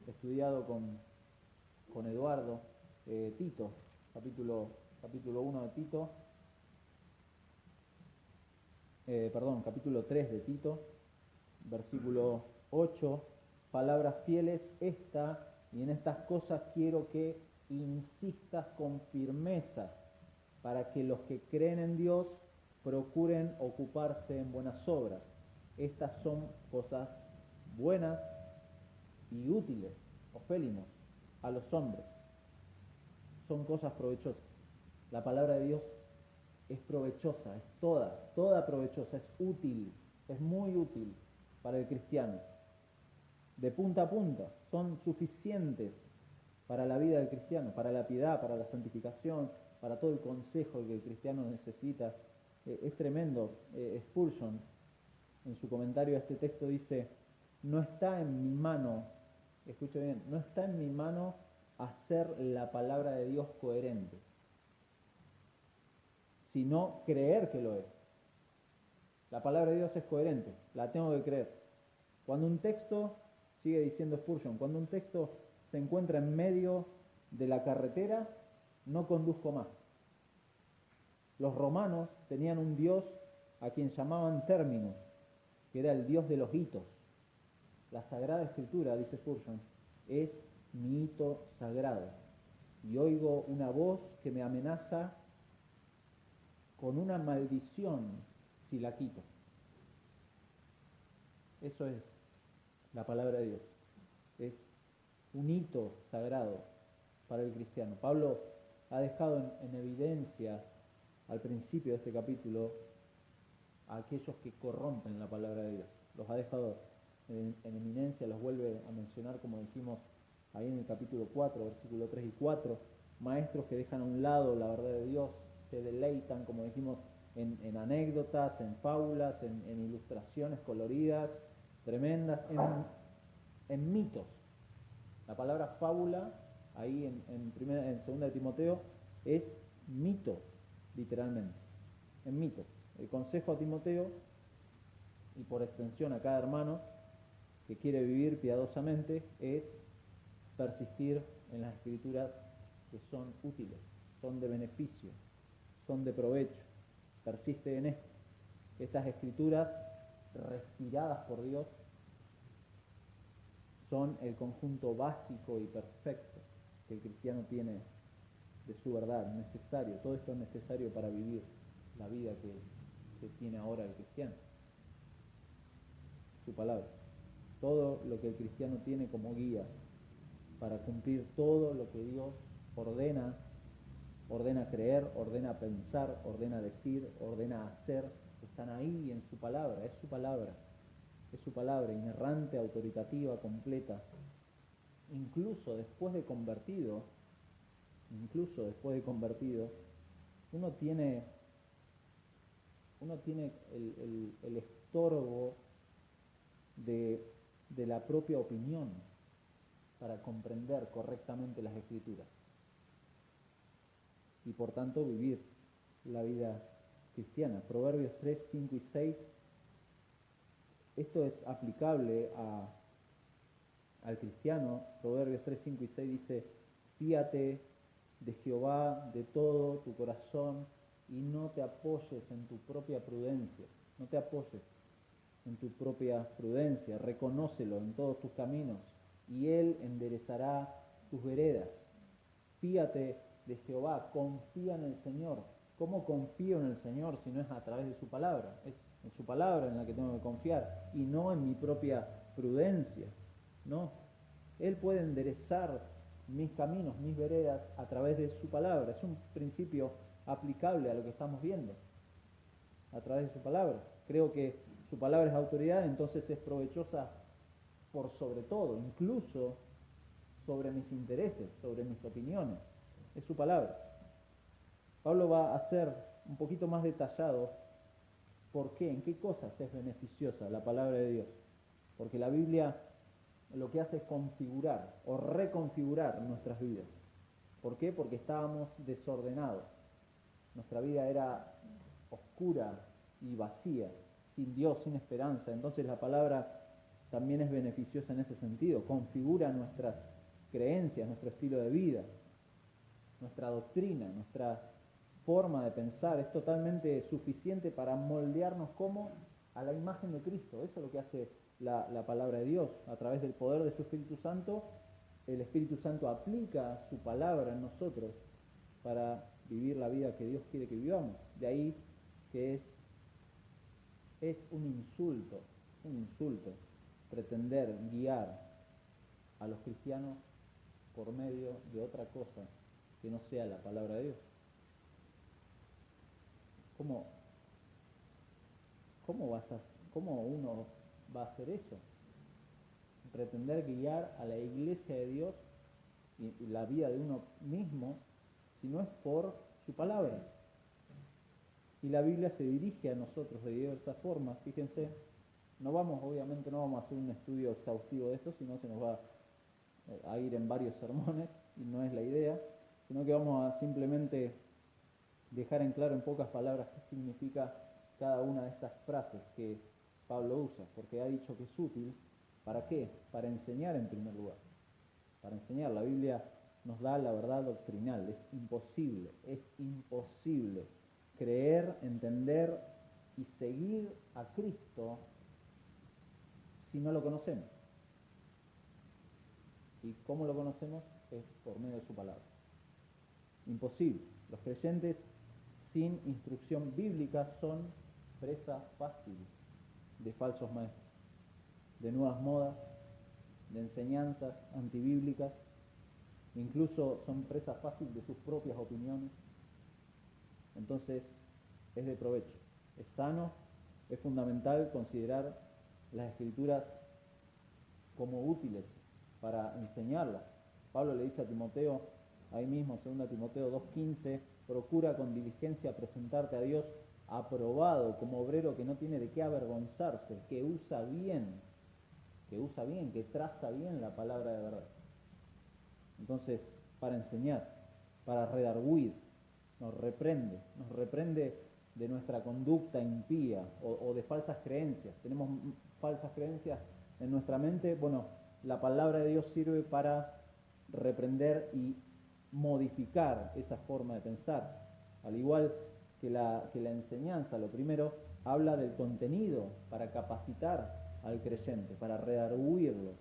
estudiado con Eduardo, Tito, capítulo 1 de Tito, capítulo 3 de Tito, versículo 8, palabras fieles esta, y en estas cosas quiero que insistas con firmeza, para que los que creen en Dios procuren ocuparse en buenas obras. Estas son cosas buenas y útiles, ofélimos, a los hombres. Son cosas provechosas. La palabra de Dios es provechosa, es toda provechosa, es útil, es muy útil para el cristiano. De punta a punta, son suficientes para la vida del cristiano, para la piedad, para la santificación, para todo el consejo que el cristiano necesita. Es tremendo. Spurgeon, en su comentario a este texto, dice: no está en mi mano, escuche bien, no está en mi mano hacer la palabra de Dios coherente, sino creer que lo es. La palabra de Dios es coherente, la tengo que creer. Cuando un texto Sigue diciendo Spurgeon, cuando un texto se encuentra en medio de la carretera, no conduzco más. Los romanos tenían un dios a quien llamaban Terminus, que era el dios de los hitos. La Sagrada Escritura, dice Spurgeon, es mi hito sagrado. Y oigo una voz que me amenaza con una maldición si la quito. Eso es la palabra de Dios. Es un hito sagrado para el cristiano. Pablo ha dejado en evidencia al principio de este capítulo a aquellos que corrompen la palabra de Dios. Los ha dejado en eminencia, los vuelve a mencionar, como dijimos ahí en el capítulo 4, versículo 3 y 4, maestros que dejan a un lado la verdad de Dios, se deleitan, como dijimos, en anécdotas, en fábulas, en ilustraciones coloridas, tremendas, en mitos. La palabra fábula, ahí en 2 de Timoteo, es mito, literalmente, en mito. El consejo a Timoteo, y por extensión a cada hermano que quiere vivir piadosamente, es persistir en las escrituras que son útiles, son de beneficio, son de provecho. Persiste en esto. Estas escrituras respiradas por Dios son el conjunto básico y perfecto que el cristiano tiene de su verdad, necesario. Todo esto es necesario para vivir la vida que tiene ahora el cristiano. Su palabra. Todo lo que el cristiano tiene como guía para cumplir todo lo que Dios ordena creer, ordena pensar, ordena decir, ordena hacer, están ahí en su palabra, es su palabra, inerrante, autoritativa, completa. Incluso después de convertido, uno tiene el estorbo de la propia opinión para comprender correctamente las escrituras y por tanto vivir la vida cristiana. Proverbios 3, 5 y 6, esto es aplicable al cristiano. Proverbios 3, 5 y 6 dice: fíate de Jehová de todo tu corazón y no te apoyes en tu propia prudencia. No te apoyes en tu propia prudencia, reconócelo en todos tus caminos y Él enderezará tus veredas. Fíate de Jehová, confía en el Señor. ¿Cómo confío en el Señor si no es a través de su palabra? Es en su palabra en la que tengo que confiar y no en mi propia prudencia. No, Él puede enderezar mis caminos, mis veredas a través de su palabra. Es un principio aplicable a lo que estamos viendo, a través de su palabra. Creo que su palabra es autoridad, entonces es provechosa por sobre todo, incluso sobre mis intereses, sobre mis opiniones. Es su palabra. Pablo va a ser un poquito más detallado por qué, en qué cosas es beneficiosa la palabra de Dios. Porque la Biblia lo que hace es configurar o reconfigurar nuestras vidas. ¿Por qué? Porque estábamos desordenados. Nuestra vida era oscura y vacía, sin Dios, sin esperanza. Entonces la palabra también es beneficiosa en ese sentido. Configura nuestras creencias, nuestro estilo de vida, nuestra doctrina, nuestra forma de pensar. Es totalmente suficiente para moldearnos como a la imagen de Cristo. Eso es lo que hace la palabra de Dios. A través del poder de su Espíritu Santo, el Espíritu Santo aplica su palabra en nosotros para vivir la vida que Dios quiere que vivamos. De ahí que es un insulto pretender guiar a los cristianos por medio de otra cosa que no sea la palabra de Dios. ¿Cómo uno va a hacer eso? Pretender guiar a la iglesia de Dios y la vida de uno mismo, si no es por su palabra. Y la Biblia se dirige a nosotros de diversas formas. Fíjense, obviamente no vamos a hacer un estudio exhaustivo de esto, sino se nos va a ir en varios sermones, y no es la idea, sino que vamos a simplemente dejar en claro en pocas palabras qué significa cada una de estas frases que Pablo usa, porque ha dicho que es útil ¿Para qué? Para enseñar en primer lugar. Para enseñar. La Biblia nos da la verdad doctrinal. Es imposible creer, entender y seguir a Cristo si no lo conocemos. ¿Y cómo lo conocemos? Es por medio de su palabra. Imposible. Los creyentes sin instrucción bíblica son presa fácil de falsos maestros, de nuevas modas, de enseñanzas antibíblicas, incluso son presa fácil de sus propias opiniones. Entonces es de provecho, es sano, es fundamental considerar las Escrituras como útiles para enseñarlas. Pablo le dice a Timoteo, ahí mismo, 2 Timoteo 2:15, procura con diligencia presentarte a Dios aprobado como obrero que no tiene de qué avergonzarse, que usa bien, que traza bien la palabra de verdad. Entonces, para enseñar, para redarguir, nos reprende de nuestra conducta impía o de falsas creencias. Tenemos falsas creencias en nuestra mente. Bueno, la palabra de Dios sirve para reprender y modificar esa forma de pensar. Al igual que la enseñanza, lo primero, habla del contenido para capacitar al creyente, para redarguirlo,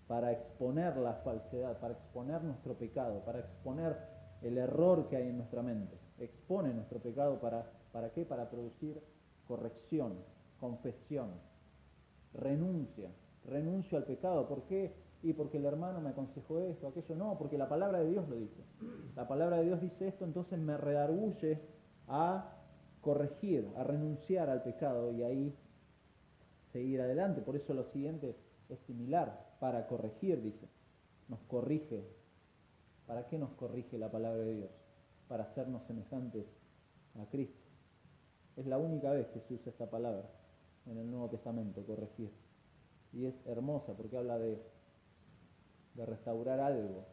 para exponer la falsedad, para exponer nuestro pecado, para exponer el error que hay en nuestra mente. Expone nuestro pecado ¿para qué? Para producir corrección, confesión, renuncio al pecado. ¿Por qué? Y porque el hermano me aconsejó esto, aquello. No, porque la palabra de Dios lo dice. La palabra de Dios dice esto, entonces me redarguye a corregir, a renunciar al pecado y ahí seguir adelante. Por eso lo siguiente es similar, para corregir, dice. Nos corrige. ¿Para qué nos corrige la palabra de Dios? Para hacernos semejantes a Cristo. Es la única vez que se usa esta palabra en el Nuevo Testamento, corregir. Y es hermosa porque habla de restaurar algo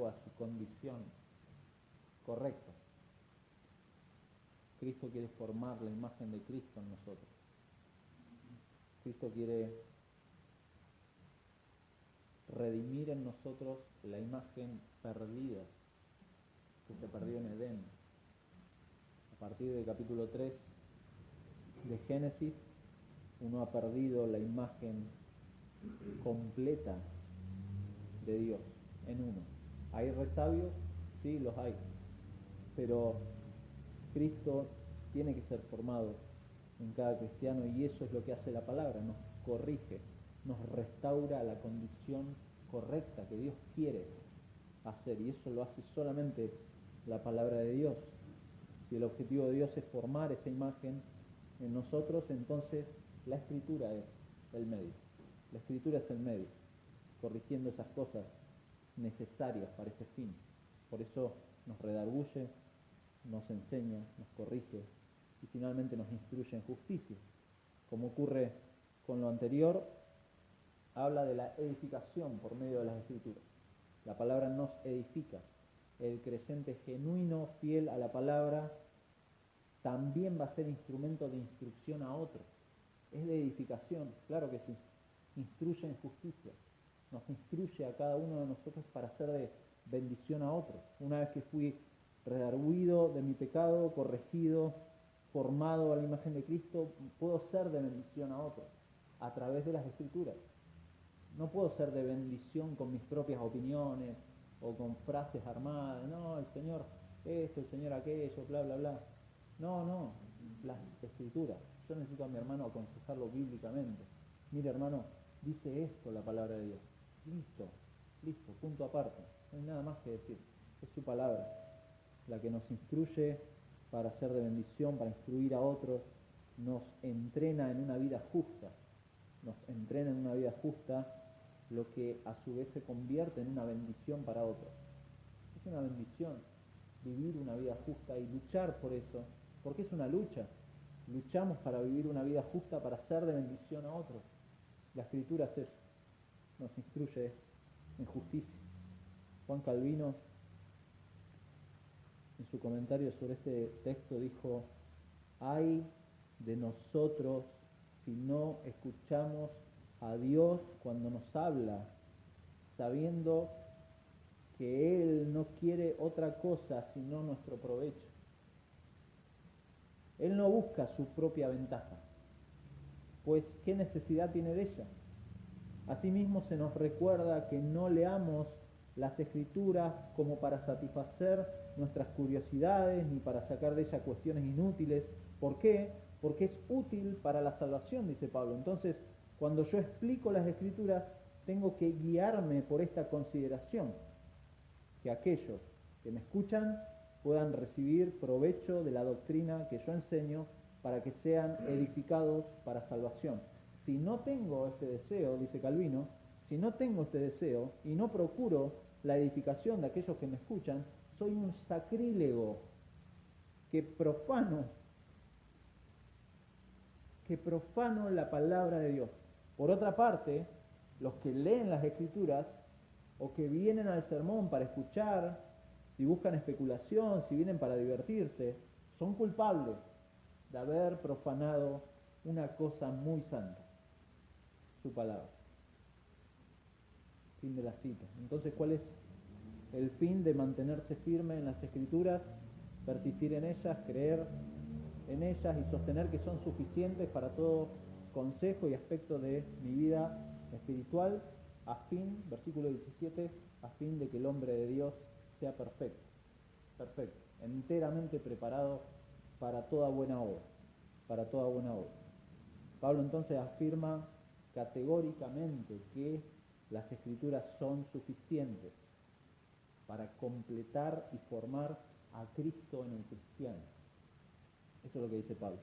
a su condición correcta. Cristo quiere formar la imagen de Cristo en nosotros. Cristo quiere redimir en nosotros la imagen perdida que se perdió en Edén. A partir del capítulo 3 de Génesis, uno ha perdido la imagen completa de Dios en uno. ¿Hay resabios? Sí, los hay. Pero Cristo tiene que ser formado en cada cristiano y eso es lo que hace la palabra, nos corrige, nos restaura a la condición correcta que Dios quiere hacer y eso lo hace solamente la palabra de Dios. Si el objetivo de Dios es formar esa imagen en nosotros, entonces la Escritura es el medio. La Escritura es el medio, corrigiendo esas cosas necesarias para ese fin. Por eso nos redarguye, nos enseña, nos corrige y finalmente nos instruye en justicia. Como ocurre con lo anterior, habla de la edificación por medio de las Escrituras. La palabra nos edifica. El creyente genuino, fiel a la palabra, también va a ser instrumento de instrucción a otros. Es de edificación, claro que sí. Instruye en justicia. Nos instruye a cada uno de nosotros para ser de bendición a otros. Una vez que fui redarguido de mi pecado, corregido, formado a la imagen de Cristo, puedo ser de bendición a otros a través de las Escrituras. No puedo ser de bendición con mis propias opiniones o con frases armadas. No, el Señor esto, el Señor aquello, bla, bla, bla. No, las Escrituras. Yo necesito a mi hermano aconsejarlo bíblicamente. Mire, hermano, dice esto la palabra de Dios. Listo, punto aparte. No hay nada más que decir. Es su palabra la que nos instruye para ser de bendición, para instruir a otros, nos entrena en una vida justa, lo que a su vez se convierte en una bendición para otros. Es una bendición vivir una vida justa y luchar por eso, porque es una lucha. Luchamos para vivir una vida justa, para ser de bendición a otros. La Escritura es eso, nos instruye en justicia. Juan Calvino, en su comentario sobre este texto, dijo: ay de nosotros si no escuchamos a Dios cuando nos habla, sabiendo que Él no quiere otra cosa sino nuestro provecho. Él no busca su propia ventaja, pues ¿qué necesidad tiene de ella? Asimismo se nos recuerda que no leamos las Escrituras como para satisfacer nuestras curiosidades ni para sacar de ellas cuestiones inútiles. ¿Por qué? Porque es útil para la salvación, dice Pablo. Entonces, cuando yo explico las Escrituras, tengo que guiarme por esta consideración, que aquellos que me escuchan puedan recibir provecho de la doctrina que yo enseño para que sean edificados para salvación. Si no tengo este deseo, dice Calvino, si no tengo este deseo y no procuro la edificación de aquellos que me escuchan, soy un sacrílego que profano la palabra de Dios. Por otra parte, los que leen las Escrituras o que vienen al sermón para escuchar, si buscan especulación, si vienen para divertirse, son culpables de haber profanado una cosa muy santa, su palabra. Fin de la cita. Entonces, ¿cuál es el fin de mantenerse firme en las Escrituras? Persistir en ellas, creer en ellas y sostener que son suficientes para todo consejo y aspecto de mi vida espiritual, a fin, versículo 17, a fin de que el hombre de Dios sea perfecto, enteramente preparado para toda buena obra, para toda buena obra. Pablo entonces afirma categóricamente que las Escrituras son suficientes para completar y formar a Cristo en el cristiano. Eso es lo que dice Pablo.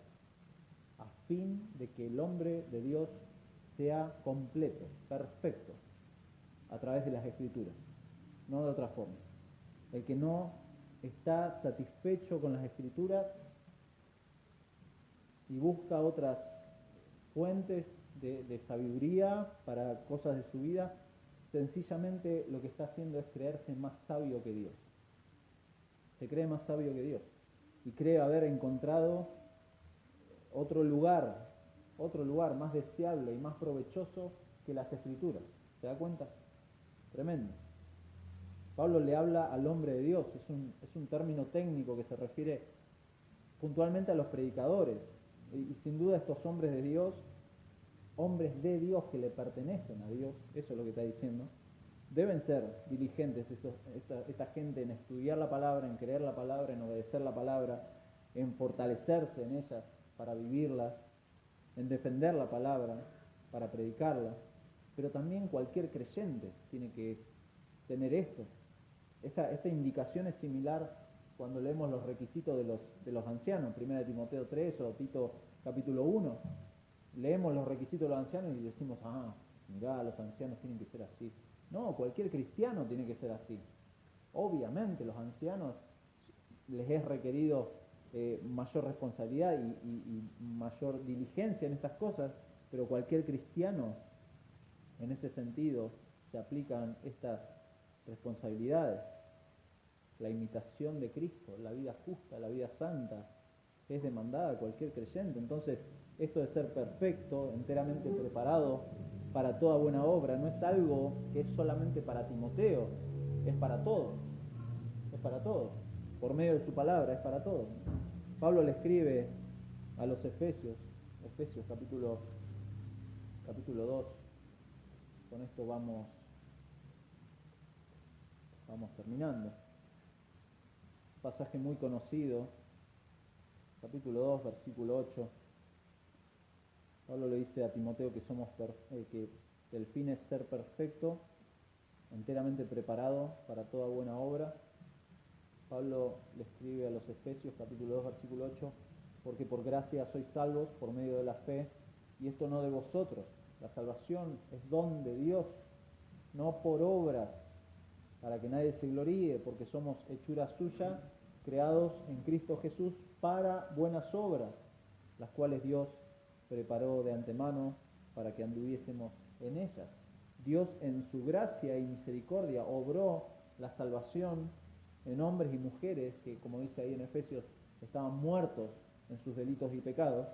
A fin de que el hombre de Dios sea completo, perfecto, a través de las Escrituras, no de otra forma. El que no está satisfecho con las Escrituras y busca otras fuentes de sabiduría para cosas de su vida, sencillamente lo que está haciendo es creerse más sabio que Dios. Se cree más sabio que Dios y cree haber encontrado otro lugar más deseable y más provechoso que las Escrituras. ¿Se da cuenta? Tremendo. Pablo le habla al hombre de Dios, es un término técnico que se refiere puntualmente a los predicadores, y sin duda estos hombres de Dios que le pertenecen a Dios, eso es lo que está diciendo, deben ser diligentes esta gente en estudiar la palabra, en creer la palabra, en obedecer la palabra, en fortalecerse en ellas para vivirla, en defender la palabra para predicarla, pero también cualquier creyente tiene que tener esto. Esta indicación es similar cuando leemos los requisitos de los ancianos, 1 Timoteo 3 o Tito capítulo 1. Leemos los requisitos de los ancianos y decimos, mirá, los ancianos tienen que ser así. No, cualquier cristiano tiene que ser así. Obviamente los ancianos les es requerido mayor responsabilidad y mayor diligencia en estas cosas, pero cualquier cristiano en este sentido se aplican estas responsabilidades. La imitación de Cristo, la vida justa, la vida santa, es demandada a cualquier creyente. Entonces, esto de ser perfecto, enteramente preparado para toda buena obra, no es algo que es solamente para Timoteo, es para todos, por medio de su palabra, es para todos. Pablo le escribe a los Efesios capítulo 2, con esto vamos terminando. Pasaje muy conocido, capítulo 2, versículo 8. Pablo le dice a Timoteo que el fin es ser perfecto, enteramente preparado para toda buena obra. Pablo le escribe a los Efesios, capítulo 2, versículo 8, porque por gracia sois salvos por medio de la fe, y esto no de vosotros. La salvación es don de Dios, no por obras, para que nadie se gloríe, porque somos hechura suya, creados en Cristo Jesús para buenas obras, las cuales Dios preparó de antemano para que anduviésemos en ellas. Dios en su gracia y misericordia obró la salvación en hombres y mujeres que, como dice ahí en Efesios, estaban muertos en sus delitos y pecados,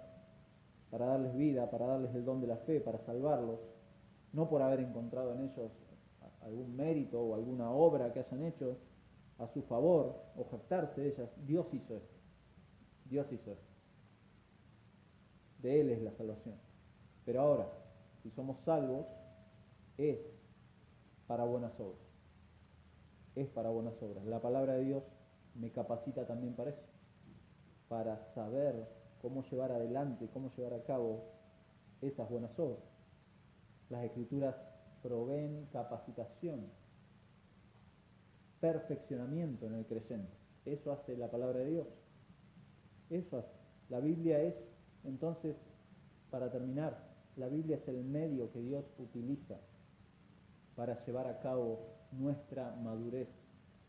para darles vida, para darles el don de la fe, para salvarlos. no por haber encontrado en ellos algún mérito o alguna obra que hayan hecho a su favor o jactarse de ellas. Dios hizo esto. Dios hizo esto. De Él es la salvación. Pero ahora, si somos salvos, es para buenas obras. Es para buenas obras. La palabra de Dios me capacita también para eso, para saber cómo llevar adelante, cómo llevar a cabo esas buenas obras. Las Escrituras proveen capacitación, perfeccionamiento en el creyente. Eso hace la palabra de Dios. Eso hace. La Biblia es, entonces, para terminar, la Biblia es el medio que Dios utiliza para llevar a cabo nuestra madurez.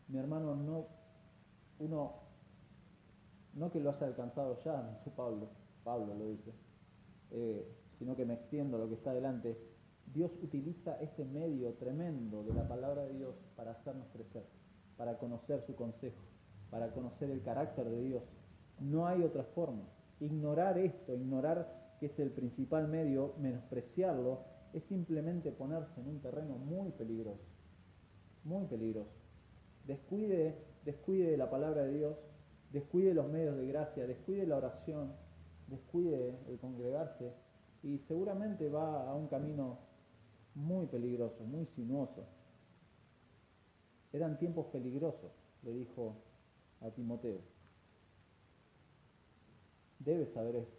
Mi hermano, no que lo haya alcanzado ya, dice Pablo lo dice, sino que me extiendo a lo que está delante. Dios utiliza este medio tremendo de la palabra de Dios para hacernos crecer, para conocer su consejo, para conocer el carácter de Dios. No hay otra forma. Ignorar esto, ignorar que es el principal medio, menospreciarlo, es simplemente ponerse en un terreno muy peligroso, muy peligroso. Descuide de la palabra de Dios, descuide los medios de gracia, descuide la oración, descuide el congregarse y seguramente va a un camino muy peligroso, muy sinuoso. Eran tiempos peligrosos, le dijo a Timoteo. Debes saber esto.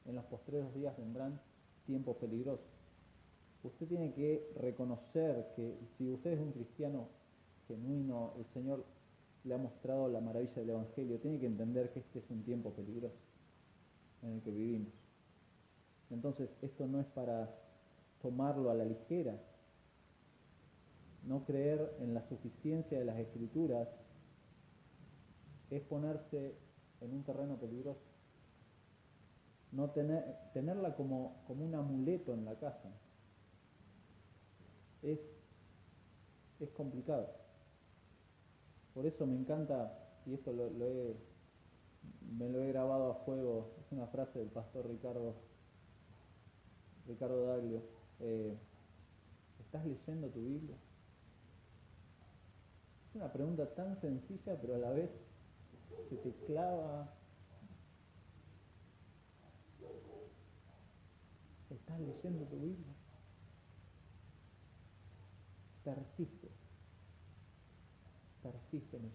En los postreros días vendrán tiempos peligrosos. Usted tiene que reconocer que si usted es un cristiano genuino, el Señor le ha mostrado la maravilla del Evangelio, tiene que entender que este es un tiempo peligroso en el que vivimos. Entonces, esto no es para tomarlo a la ligera. No creer en la suficiencia de las Escrituras es ponerse en un terreno peligroso. No tenerla como un amuleto en la casa es complicado. Por eso me encanta, y esto me lo he grabado a fuego, es una frase del pastor Ricardo Daglio. ¿Estás leyendo tu Biblia? Es una pregunta tan sencilla, pero a la vez se te clava. ¿Estás leyendo tu Biblia? Persiste en ello.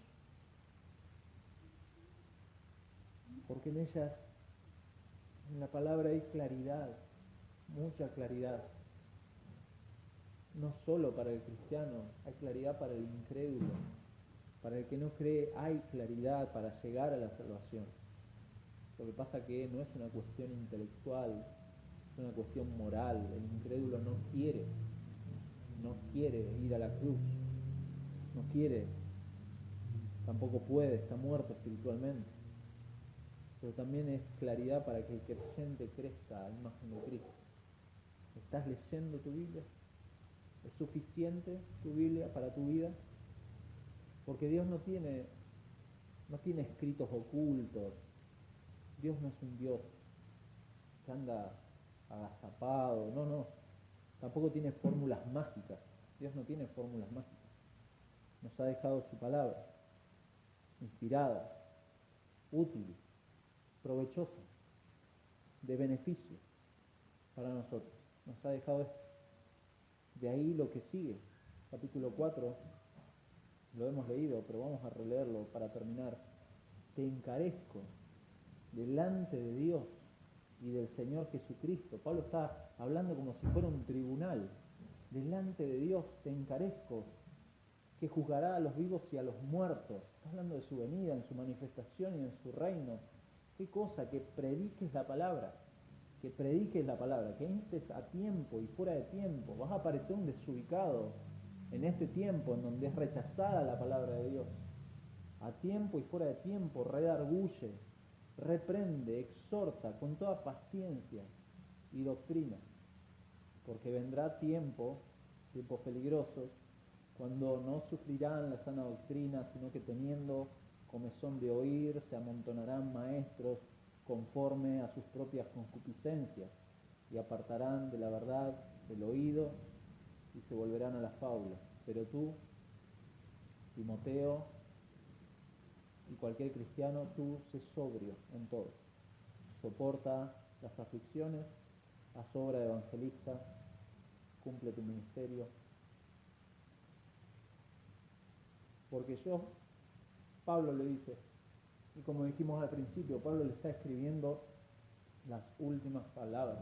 Porque en ellas, en la palabra hay claridad, mucha claridad. No solo para el cristiano, hay claridad para el incrédulo. Para el que no cree hay claridad para llegar a la salvación. Lo que pasa que no es una cuestión intelectual, es una cuestión moral. El incrédulo no quiere ir a la cruz, no quiere, tampoco puede, está muerto espiritualmente. Pero también es claridad para que el creyente crezca a imagen de Cristo. ¿Estás leyendo tu Biblia? ¿Es suficiente tu Biblia para tu vida? Porque Dios no tiene escritos ocultos. Dios no es un Dios que anda agazapado, no. Tampoco tiene fórmulas mágicas. Dios no tiene fórmulas mágicas. Nos ha dejado su palabra, inspirada, útil, provechosa, de beneficio para nosotros. Nos ha dejado esto. De ahí lo que sigue. Capítulo 4, lo hemos leído, pero vamos a releerlo para terminar. Te encarezco delante de Dios y del Señor Jesucristo. Pablo está hablando como si fuera un tribunal. Delante de Dios te encarezco, que juzgará a los vivos y a los muertos. Está hablando de su venida, en su manifestación y en su reino. Qué cosa, que prediques la palabra, que instes a tiempo y fuera de tiempo. Vas a parecer un desubicado en este tiempo en donde es rechazada la palabra de Dios. A tiempo y fuera de tiempo, redarguye, reprende, exhorta con toda paciencia y doctrina, porque vendrá tiempos peligrosos, cuando no sufrirán la sana doctrina, sino que teniendo comezón de oír, se amontonarán maestros conforme a sus propias concupiscencias, y apartarán de la verdad el oído y se volverán a las fábulas. Pero tú, Timoteo, y cualquier cristiano, tú sé sobrio en todo. Soporta las aflicciones, haz obra de evangelista, cumple tu ministerio. Porque Pablo le dice, y como dijimos al principio, Pablo le está escribiendo las últimas palabras.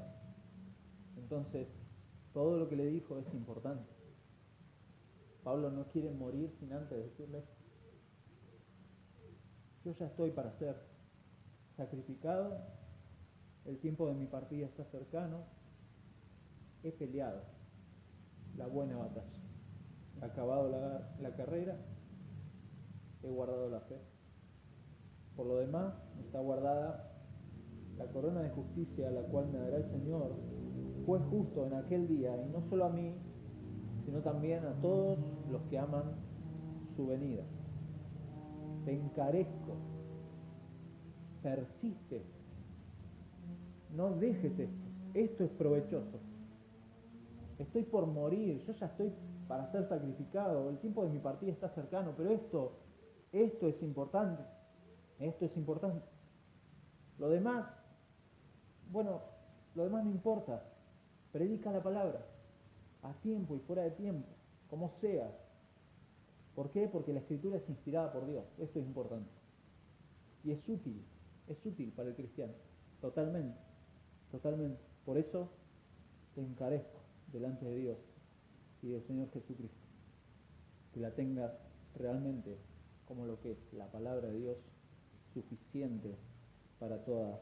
Entonces, todo lo que le dijo es importante. Pablo no quiere morir sin antes decirle, yo ya estoy para ser sacrificado, el tiempo de mi partida está cercano, he peleado la buena batalla, he acabado la carrera, he guardado la fe. Por lo demás, está guardada la corona de justicia, la cual me dará el Señor, juez justo en aquel día, y no solo a mí, sino también a todos los que aman su venida. Te encarezco, persiste, no dejes esto es provechoso. Estoy por morir, yo ya estoy para ser sacrificado, el tiempo de mi partida está cercano, pero esto es importante, esto es importante. Lo demás, bueno, lo demás no importa, predica la palabra, a tiempo y fuera de tiempo, como sea. ¿Por qué? Porque la escritura es inspirada por Dios, esto es importante. Y es útil para el cristiano, totalmente, totalmente. Por eso te encarezco delante de Dios y del Señor Jesucristo, que la tengas realmente como lo que es la palabra de Dios, suficiente para toda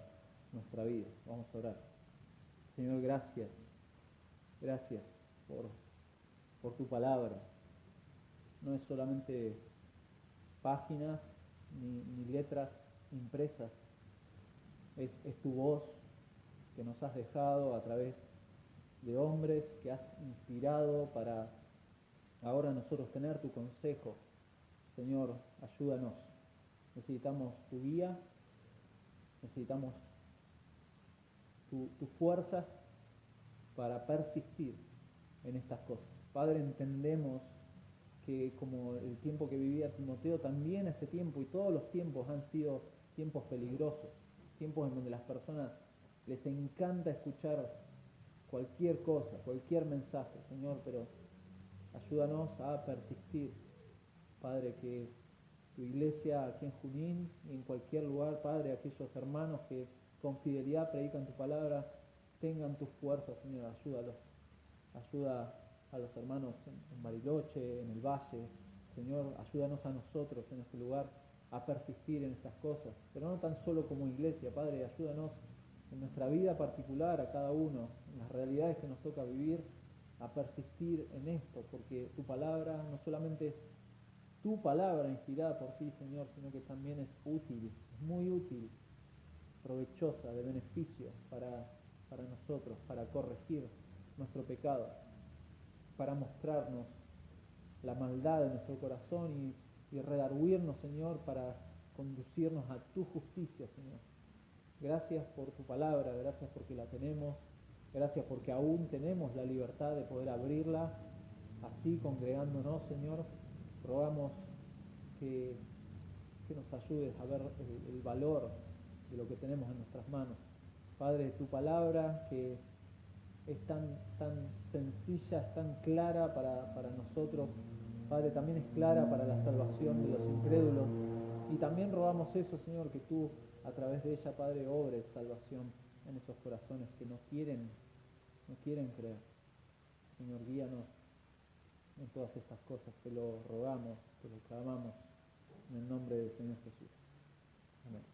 nuestra vida. Vamos a orar. Señor, gracias por tu palabra. No es solamente páginas ni letras impresas, es tu voz que nos has dejado a través de hombres que has inspirado para ahora nosotros tener tu consejo. Señor, ayúdanos. Necesitamos tu guía, necesitamos tu fuerza para persistir en estas cosas. Padre, entendemos que como el tiempo que vivía Timoteo, también este tiempo y todos los tiempos han sido tiempos peligrosos, tiempos en donde las personas les encanta escuchar cualquier cosa, cualquier mensaje, Señor, pero ayúdanos a persistir, Padre, que tu iglesia aquí en Junín y en cualquier lugar, Padre, aquellos hermanos que con fidelidad predican tu palabra, tengan tu fuerza, Señor, ayúdalos. Ayuda a los hermanos en Bariloche, en el Valle, Señor, ayúdanos a nosotros en este lugar a persistir en estas cosas, pero no tan solo como iglesia, Padre, ayúdanos en nuestra vida particular, a cada uno, en las realidades que nos toca vivir, a persistir en esto, porque tu palabra no solamente es tu palabra inspirada por ti, Señor, sino que también es útil, es muy útil, provechosa, de beneficio para nosotros, para corregir nuestro pecado, para mostrarnos la maldad de nuestro corazón y redarguirnos, Señor, para conducirnos a tu justicia, Señor. Gracias por tu palabra, gracias porque la tenemos, gracias porque aún tenemos la libertad de poder abrirla, así congregándonos, Señor. Rogamos que nos ayudes a ver el valor de lo que tenemos en nuestras manos. Padre, tu palabra que es tan sencilla, es tan clara para nosotros, Padre, también es clara para la salvación de los incrédulos. Y también rogamos eso, Señor, que tú a través de ella, Padre, obres salvación en esos corazones que no quieren creer. Señor, guíanos en todas estas cosas, te lo rogamos, te lo clamamos, en el nombre del Señor Jesús. Amén.